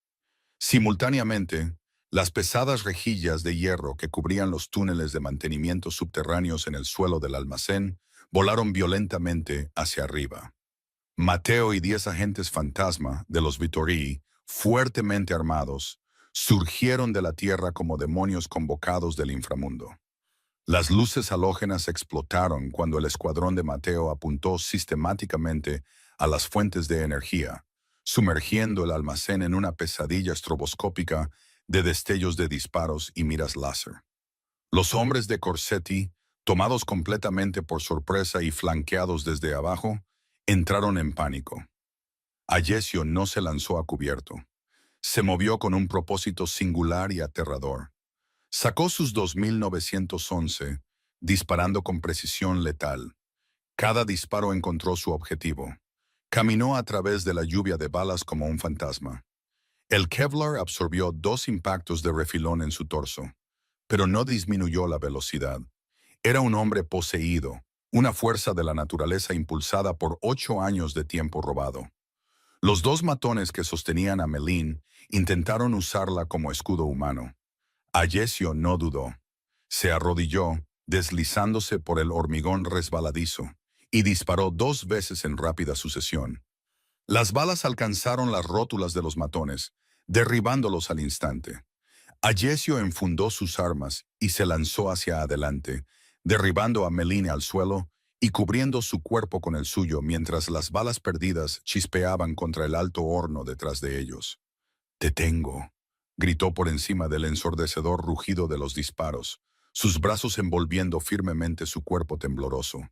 Simultáneamente, las pesadas rejillas de hierro que cubrían los túneles de mantenimiento subterráneos en el suelo del almacén volaron violentamente hacia arriba. Matteo y 10 agentes fantasma de los Vittorii, fuertemente armados, surgieron de la tierra como demonios convocados del inframundo. Las luces halógenas explotaron cuando el escuadrón de Matteo apuntó sistemáticamente a las fuentes de energía, sumergiendo el almacén en una pesadilla estroboscópica de destellos de disparos y miras láser. Los hombres de Corsetti, tomados completamente por sorpresa y flanqueados desde abajo, entraron en pánico. Alessio no se lanzó a cubierto. Se movió con un propósito singular y aterrador. Sacó sus 2911, disparando con precisión letal. Cada disparo encontró su objetivo. Caminó a través de la lluvia de balas como un fantasma. El Kevlar absorbió 2 impactos de refilón en su torso, pero no disminuyó la velocidad. Era un hombre poseído, una fuerza de la naturaleza impulsada por 8 años de tiempo robado. Los 2 matones que sostenían a Melin intentaron usarla como escudo humano. Alessio no dudó. Se arrodilló, deslizándose por el hormigón resbaladizo, y disparó 2 veces en rápida sucesión. Las balas alcanzaron las rótulas de los matones, derribándolos al instante. Alessio enfundó sus armas y se lanzó hacia adelante, derribando a Melin al suelo y cubriendo su cuerpo con el suyo mientras las balas perdidas chispeaban contra el alto horno detrás de ellos. «Te tengo», gritó por encima del ensordecedor rugido de los disparos, sus brazos envolviendo firmemente su cuerpo tembloroso.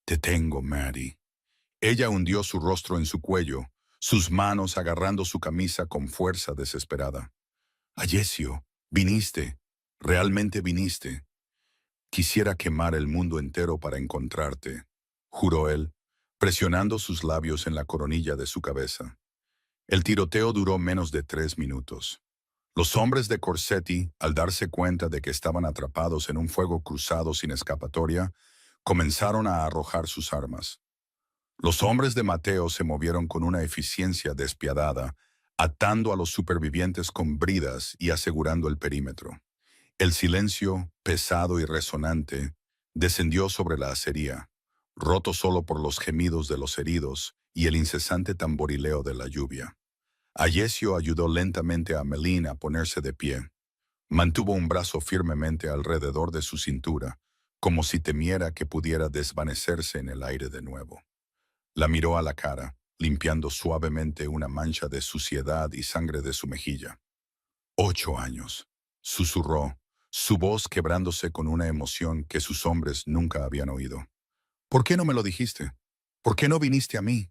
«Te tengo, Maddie». Ella hundió su rostro en su cuello, sus manos agarrando su camisa con fuerza desesperada. «Alessio, viniste, realmente viniste. Quisiera quemar el mundo entero para encontrarte», juró él, presionando sus labios en la coronilla de su cabeza. El tiroteo duró menos de 3 minutos. Los hombres de Corsetti, al darse cuenta de que estaban atrapados en un fuego cruzado sin escapatoria, comenzaron a arrojar sus armas. Los hombres de Matteo se movieron con una eficiencia despiadada, atando a los supervivientes con bridas y asegurando el perímetro. El silencio, pesado y resonante, descendió sobre la acería, roto solo por los gemidos de los heridos y el incesante tamborileo de la lluvia. Alessio ayudó lentamente a Melin a ponerse de pie. Mantuvo un brazo firmemente alrededor de su cintura, como si temiera que pudiera desvanecerse en el aire de nuevo. La miró a la cara, limpiando suavemente una mancha de suciedad y sangre de su mejilla. 8 años, susurró, su voz quebrándose con una emoción que sus hombres nunca habían oído. «¿Por qué no me lo dijiste? ¿Por qué no viniste a mí?»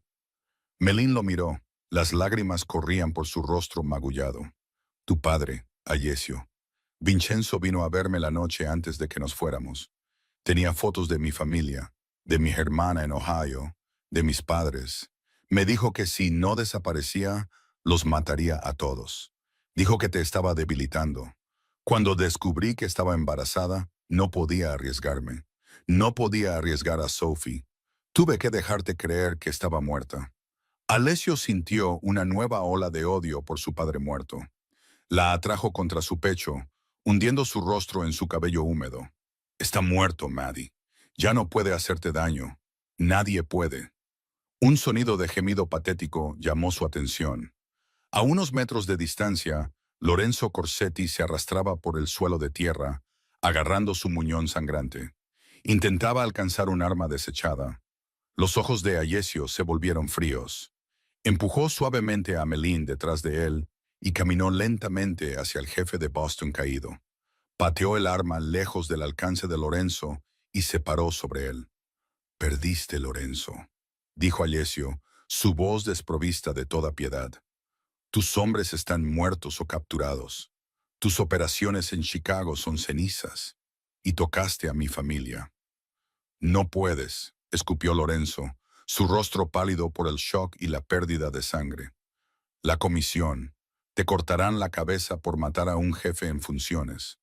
Melin lo miró, las lágrimas corrían por su rostro magullado. «Tu padre, Alessio. Vincenzo vino a verme la noche antes de que nos fuéramos. Tenía fotos de mi familia, de mi hermana en Ohio, de mis padres. Me dijo que si no desaparecía, los mataría a todos. Dijo que te estaba debilitando. Cuando descubrí que estaba embarazada, no podía arriesgarme. No podía arriesgar a Sophie. Tuve que dejarte creer que estaba muerta». Alessio sintió una nueva ola de odio por su padre muerto. La atrajo contra su pecho, hundiendo su rostro en su cabello húmedo. «Está muerto, Maddie. Ya no puede hacerte daño. Nadie puede». Un sonido de gemido patético llamó su atención. A unos metros de distancia, Lorenzo Corsetti se arrastraba por el suelo de tierra, agarrando su muñón sangrante. Intentaba alcanzar un arma desechada. Los ojos de Ayesio se volvieron fríos. Empujó suavemente a Melín detrás de él y caminó lentamente hacia el jefe de Boston caído. Pateó el arma lejos del alcance de Lorenzo y se paró sobre él. «Perdiste, Lorenzo», dijo Ayesio, su voz desprovista de toda piedad. «Tus hombres están muertos o capturados. Tus operaciones en Chicago son cenizas. Y tocaste a mi familia». «No puedes», escupió Lorenzo, su rostro pálido por el shock y la pérdida de sangre. «La comisión. Te cortarán la cabeza por matar a un jefe en funciones».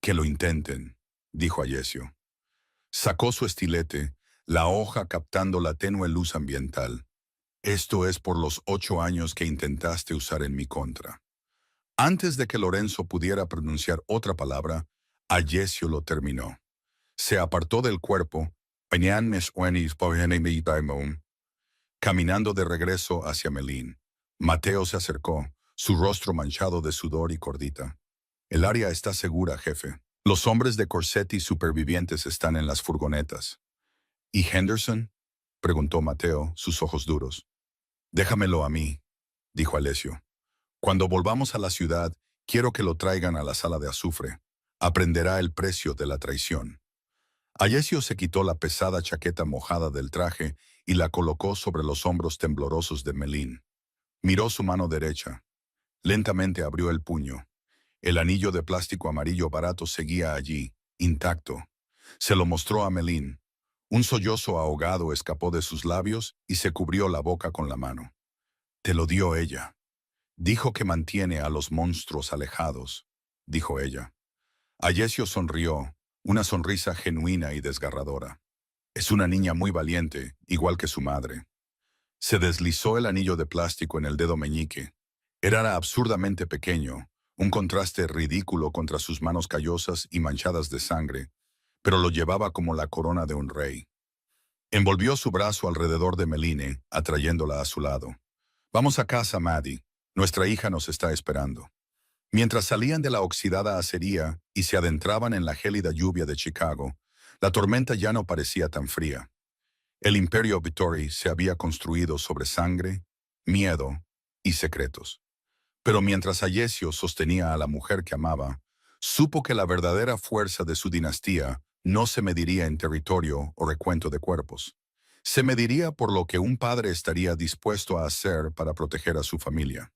«Que lo intenten», dijo Ayesio. Sacó su estilete, la hoja captando la tenue luz ambiental. «Esto es por los 8 años que intentaste usar en mi contra». Antes de que Lorenzo pudiera pronunciar otra palabra, Ayesio lo terminó. Se apartó del cuerpo, caminando de regreso hacia Melín. Mateo se acercó, su rostro manchado de sudor y cordita. «El área está segura, jefe. Los hombres de Corsetti supervivientes están en las furgonetas». «¿Y Henderson?», preguntó Mateo, sus ojos duros. «Déjamelo a mí», dijo Alessio. «Cuando volvamos a la ciudad, quiero que lo traigan a la sala de azufre. Aprenderá el precio de la traición». Ayesio se quitó la pesada chaqueta mojada del traje y la colocó sobre los hombros temblorosos de Melín. Miró su mano derecha. Lentamente abrió el puño. El anillo de plástico amarillo barato seguía allí, intacto. Se lo mostró a Melín. Un sollozo ahogado escapó de sus labios y se cubrió la boca con la mano. «Te lo dio ella. Dijo que mantiene a los monstruos alejados», dijo ella. Ayesio sonrió, una sonrisa genuina y desgarradora. «Es una niña muy valiente, igual que su madre». Se deslizó el anillo de plástico en el dedo meñique. Era absurdamente pequeño, un contraste ridículo contra sus manos callosas y manchadas de sangre, pero lo llevaba como la corona de un rey. Envolvió su brazo alrededor de Meline, atrayéndola a su lado. «Vamos a casa, Maddie. Nuestra hija nos está esperando». Mientras salían de la oxidada acería y se adentraban en la gélida lluvia de Chicago, la tormenta ya no parecía tan fría. El Imperio Vittori se había construido sobre sangre, miedo y secretos. Pero mientras Ayesio sostenía a la mujer que amaba, supo que la verdadera fuerza de su dinastía no se mediría en territorio o recuento de cuerpos. Se mediría por lo que un padre estaría dispuesto a hacer para proteger a su familia.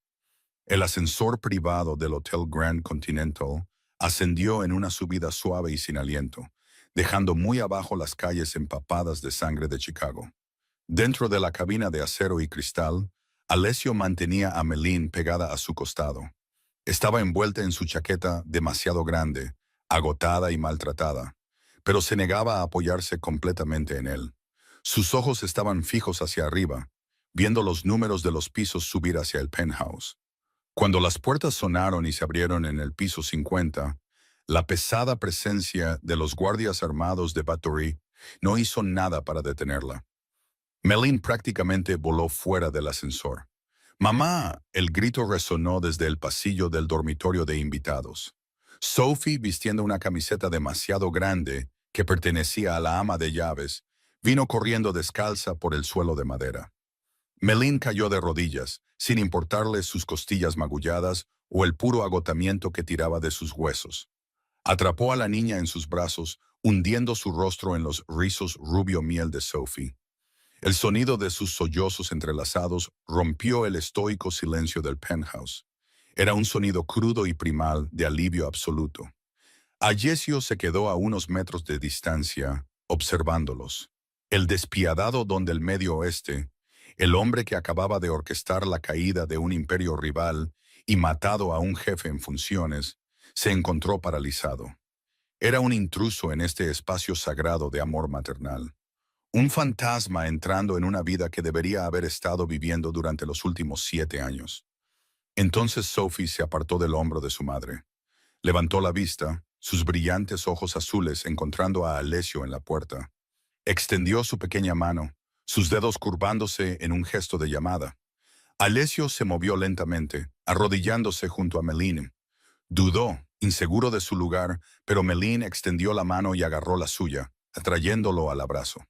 El ascensor privado del Hotel Grand Continental ascendió en una subida suave y sin aliento, dejando muy abajo las calles empapadas de sangre de Chicago. Dentro de la cabina de acero y cristal, Alessio mantenía a Melín pegada a su costado. Estaba envuelta en su chaqueta demasiado grande, agotada y maltratada, pero se negaba a apoyarse completamente en él. Sus ojos estaban fijos hacia arriba, viendo los números de los pisos subir hacia el penthouse. Cuando las puertas sonaron y se abrieron en el piso 50, la pesada presencia de los guardias armados de Bathory no hizo nada para detenerla. Melín prácticamente voló fuera del ascensor. «¡Mamá!», el grito resonó desde el pasillo del dormitorio de invitados. Sophie, vistiendo una camiseta demasiado grande que pertenecía a la ama de llaves, vino corriendo descalza por el suelo de madera. Melín cayó de rodillas, sin importarle sus costillas magulladas o el puro agotamiento que tiraba de sus huesos. Atrapó a la niña en sus brazos, hundiendo su rostro en los rizos rubio miel de Sophie. El sonido de sus sollozos entrelazados rompió el estoico silencio del penthouse. Era un sonido crudo y primal de alivio absoluto. Ayesio se quedó a unos metros de distancia, observándolos. El despiadado don del Medio Oeste, el hombre que acababa de orquestar la caída de un imperio rival y matado a un jefe en funciones, se encontró paralizado. Era un intruso en este espacio sagrado de amor maternal. Un fantasma entrando en una vida que debería haber estado viviendo durante los últimos 7 años. Entonces Sophie se apartó del hombro de su madre. Levantó la vista, sus brillantes ojos azules encontrando a Alessio en la puerta. Extendió su pequeña mano, sus dedos curvándose en un gesto de llamada. Alessio se movió lentamente, arrodillándose junto a Meline. Dudó, inseguro de su lugar, pero Meline extendió la mano y agarró la suya, atrayéndolo al abrazo.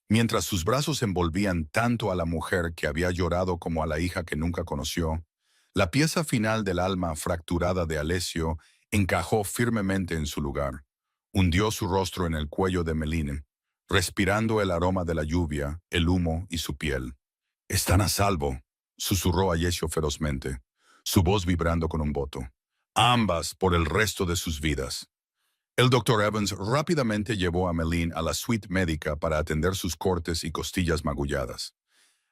Mientras sus brazos envolvían tanto a la mujer que había llorado como a la hija que nunca conoció, la pieza final del alma fracturada de Alessio encajó firmemente en su lugar. Hundió su rostro en el cuello de Meline, respirando el aroma de la lluvia, el humo y su piel. «Están a salvo», susurró Alessio ferozmente, su voz vibrando con un voto. «Ambas por el resto de sus vidas». El doctor Evans rápidamente llevó a Meline a la suite médica para atender sus cortes y costillas magulladas.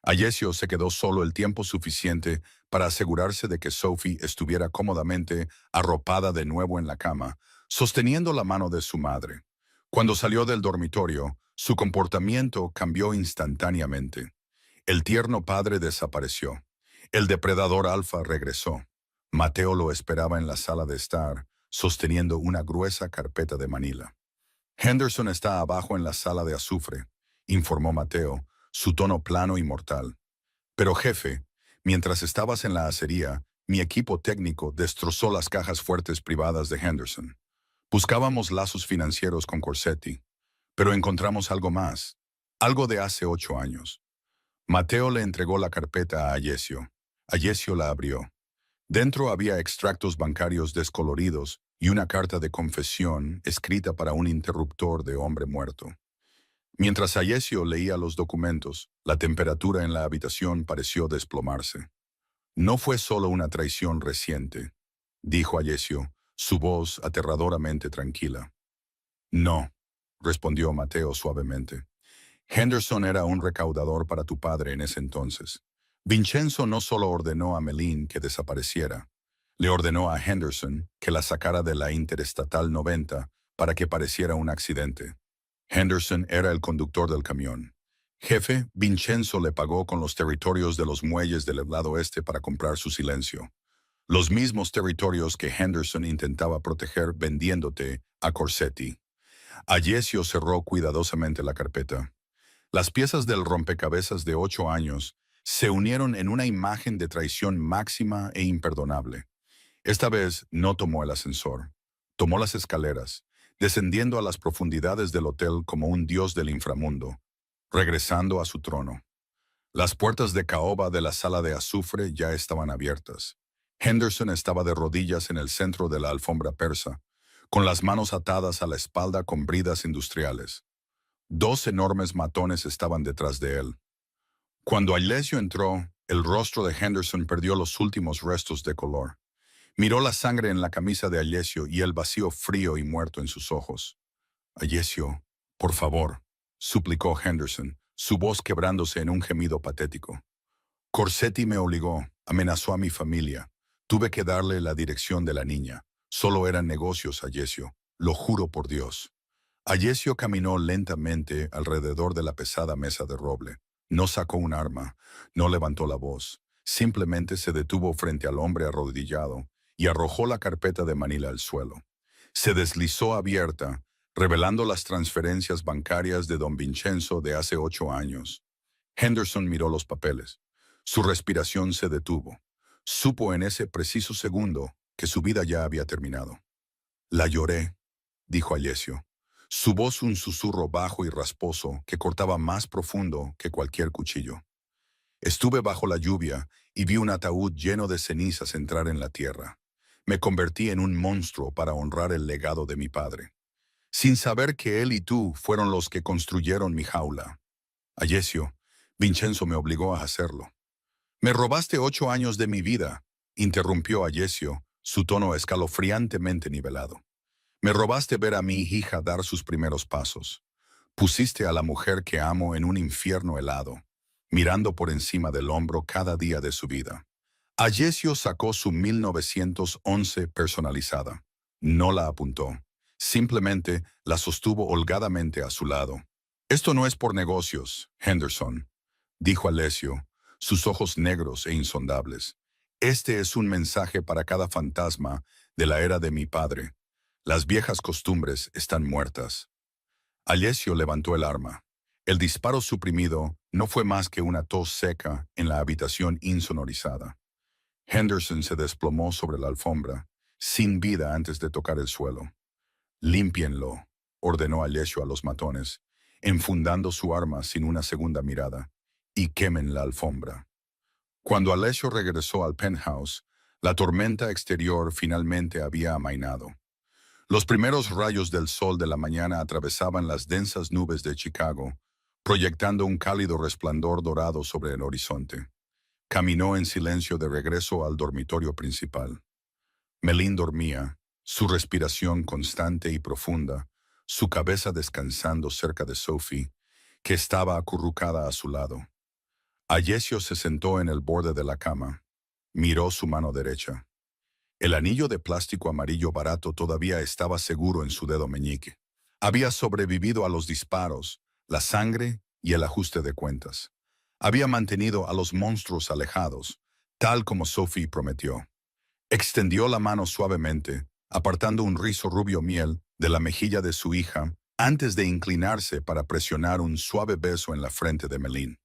Alessio se quedó solo el tiempo suficiente para asegurarse de que Sophie estuviera cómodamente arropada de nuevo en la cama, sosteniendo la mano de su madre. Cuando salió del dormitorio, su comportamiento cambió instantáneamente. El tierno padre desapareció. El depredador alfa regresó. Mateo lo esperaba en la sala de estar, sosteniendo una gruesa carpeta de Manila. «Henderson está abajo en la sala de azufre», informó Mateo, su tono plano y mortal. «Pero jefe, mientras estabas en la acería, mi equipo técnico destrozó las cajas fuertes privadas de Henderson. Buscábamos lazos financieros con Corsetti, pero encontramos algo más, algo de hace 8 años». Mateo le entregó la carpeta a Alessio. Alessio la abrió. Dentro había extractos bancarios descoloridos y una carta de confesión escrita para un interruptor de hombre muerto. Mientras Alessio leía los documentos, la temperatura en la habitación pareció desplomarse. «No fue solo una traición reciente», dijo Alessio, su voz aterradoramente tranquila. «No», respondió Mateo suavemente. «Henderson era un recaudador para tu padre en ese entonces. Vincenzo no solo ordenó a Meline que desapareciera, le ordenó a Henderson que la sacara de la Interestatal 90 para que pareciera un accidente. Henderson era el conductor del camión. Jefe, Vincenzo le pagó con los territorios de los muelles del lado este para comprar su silencio. Los mismos territorios que Henderson intentaba proteger vendiéndote a Corsetti». Alessio cerró cuidadosamente la carpeta. Las piezas del rompecabezas de 8 años se unieron en una imagen de traición máxima e imperdonable. Esta vez no tomó el ascensor. Tomó las escaleras, descendiendo a las profundidades del hotel como un dios del inframundo, regresando a su trono. Las puertas de caoba de la sala de azufre ya estaban abiertas. Henderson estaba de rodillas en el centro de la alfombra persa, con las manos atadas a la espalda con bridas industriales. 2 enormes matones estaban detrás de él. Cuando Alessio entró, el rostro de Henderson perdió los últimos restos de color. Miró la sangre en la camisa de Alessio y el vacío frío y muerto en sus ojos. «Alessio, por favor», suplicó Henderson, su voz quebrándose en un gemido patético. «Corsetti me obligó, amenazó a mi familia. Tuve que darle la dirección de la niña. Solo eran negocios, Alessio, lo juro por Dios». Alessio caminó lentamente alrededor de la pesada mesa de roble. No sacó un arma, no levantó la voz. Simplemente se detuvo frente al hombre arrodillado y arrojó la carpeta de Manila al suelo. Se deslizó abierta, revelando las transferencias bancarias de don Vincenzo de hace 8 años. Henderson miró los papeles. Su respiración se detuvo. Supo en ese preciso segundo que su vida ya había terminado. «La lloré», dijo Alessio. Su voz un susurro bajo y rasposo que cortaba más profundo que cualquier cuchillo. «Estuve bajo la lluvia y vi un ataúd lleno de cenizas entrar en la tierra. Me convertí en un monstruo para honrar el legado de mi padre, sin saber que él y tú fueron los que construyeron mi jaula. Alessio, Vincenzo me obligó a hacerlo». «Me robaste 8 años de mi vida», interrumpió Alessio, su tono escalofriantemente nivelado. «Me robaste ver a mi hija dar sus primeros pasos. Pusiste a la mujer que amo en un infierno helado, mirando por encima del hombro cada día de su vida». Alessio sacó su 1911 personalizada. No la apuntó. Simplemente la sostuvo holgadamente a su lado. «Esto no es por negocios, Henderson», dijo Alessio, sus ojos negros e insondables. «Este es un mensaje para cada fantasma de la era de mi padre. Las viejas costumbres están muertas». Alessio levantó el arma. El disparo suprimido no fue más que una tos seca en la habitación insonorizada. Henderson se desplomó sobre la alfombra, sin vida antes de tocar el suelo. «Límpienlo», ordenó Alessio a los matones, enfundando su arma sin una segunda mirada, «y quemen la alfombra». Cuando Alessio regresó al penthouse, la tormenta exterior finalmente había amainado. Los primeros rayos del sol de la mañana atravesaban las densas nubes de Chicago, proyectando un cálido resplandor dorado sobre el horizonte. Caminó en silencio de regreso al dormitorio principal. Melín dormía, su respiración constante y profunda, su cabeza descansando cerca de Sophie, que estaba acurrucada a su lado. Alessio se sentó en el borde de la cama. Miró su mano derecha. El anillo de plástico amarillo barato todavía estaba seguro en su dedo meñique. Había sobrevivido a los disparos, la sangre y el ajuste de cuentas. Había mantenido a los monstruos alejados, tal como Sophie prometió. Extendió la mano suavemente, apartando un rizo rubio miel de la mejilla de su hija, antes de inclinarse para presionar un suave beso en la frente de Melín.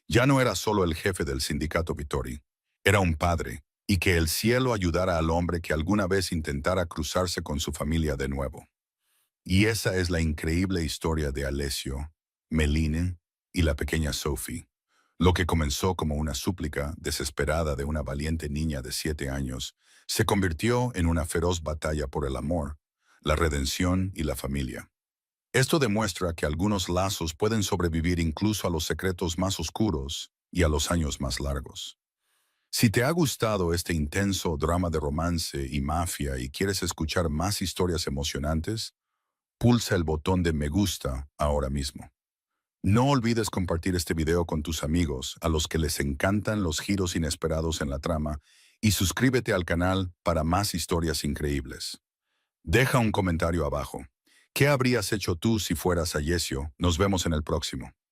Ya no era solo el jefe del sindicato Vittori, era un padre, y que el cielo ayudara al hombre que alguna vez intentara cruzarse con su familia de nuevo. Y esa es la increíble historia de Alessio, Melín y la pequeña Sophie. Lo que comenzó como una súplica desesperada de una valiente niña de 7 años, se convirtió en una feroz batalla por el amor, la redención y la familia. Esto demuestra que algunos lazos pueden sobrevivir incluso a los secretos más oscuros y a los años más largos. Si te ha gustado este intenso drama de romance y mafia y quieres escuchar más historias emocionantes, pulsa el botón de me gusta ahora mismo. No olvides compartir este video con tus amigos, a los que les encantan los giros inesperados en la trama, y suscríbete al canal para más historias increíbles. Deja un comentario abajo. ¿Qué habrías hecho tú si fueras Alessio? Nos vemos en el próximo.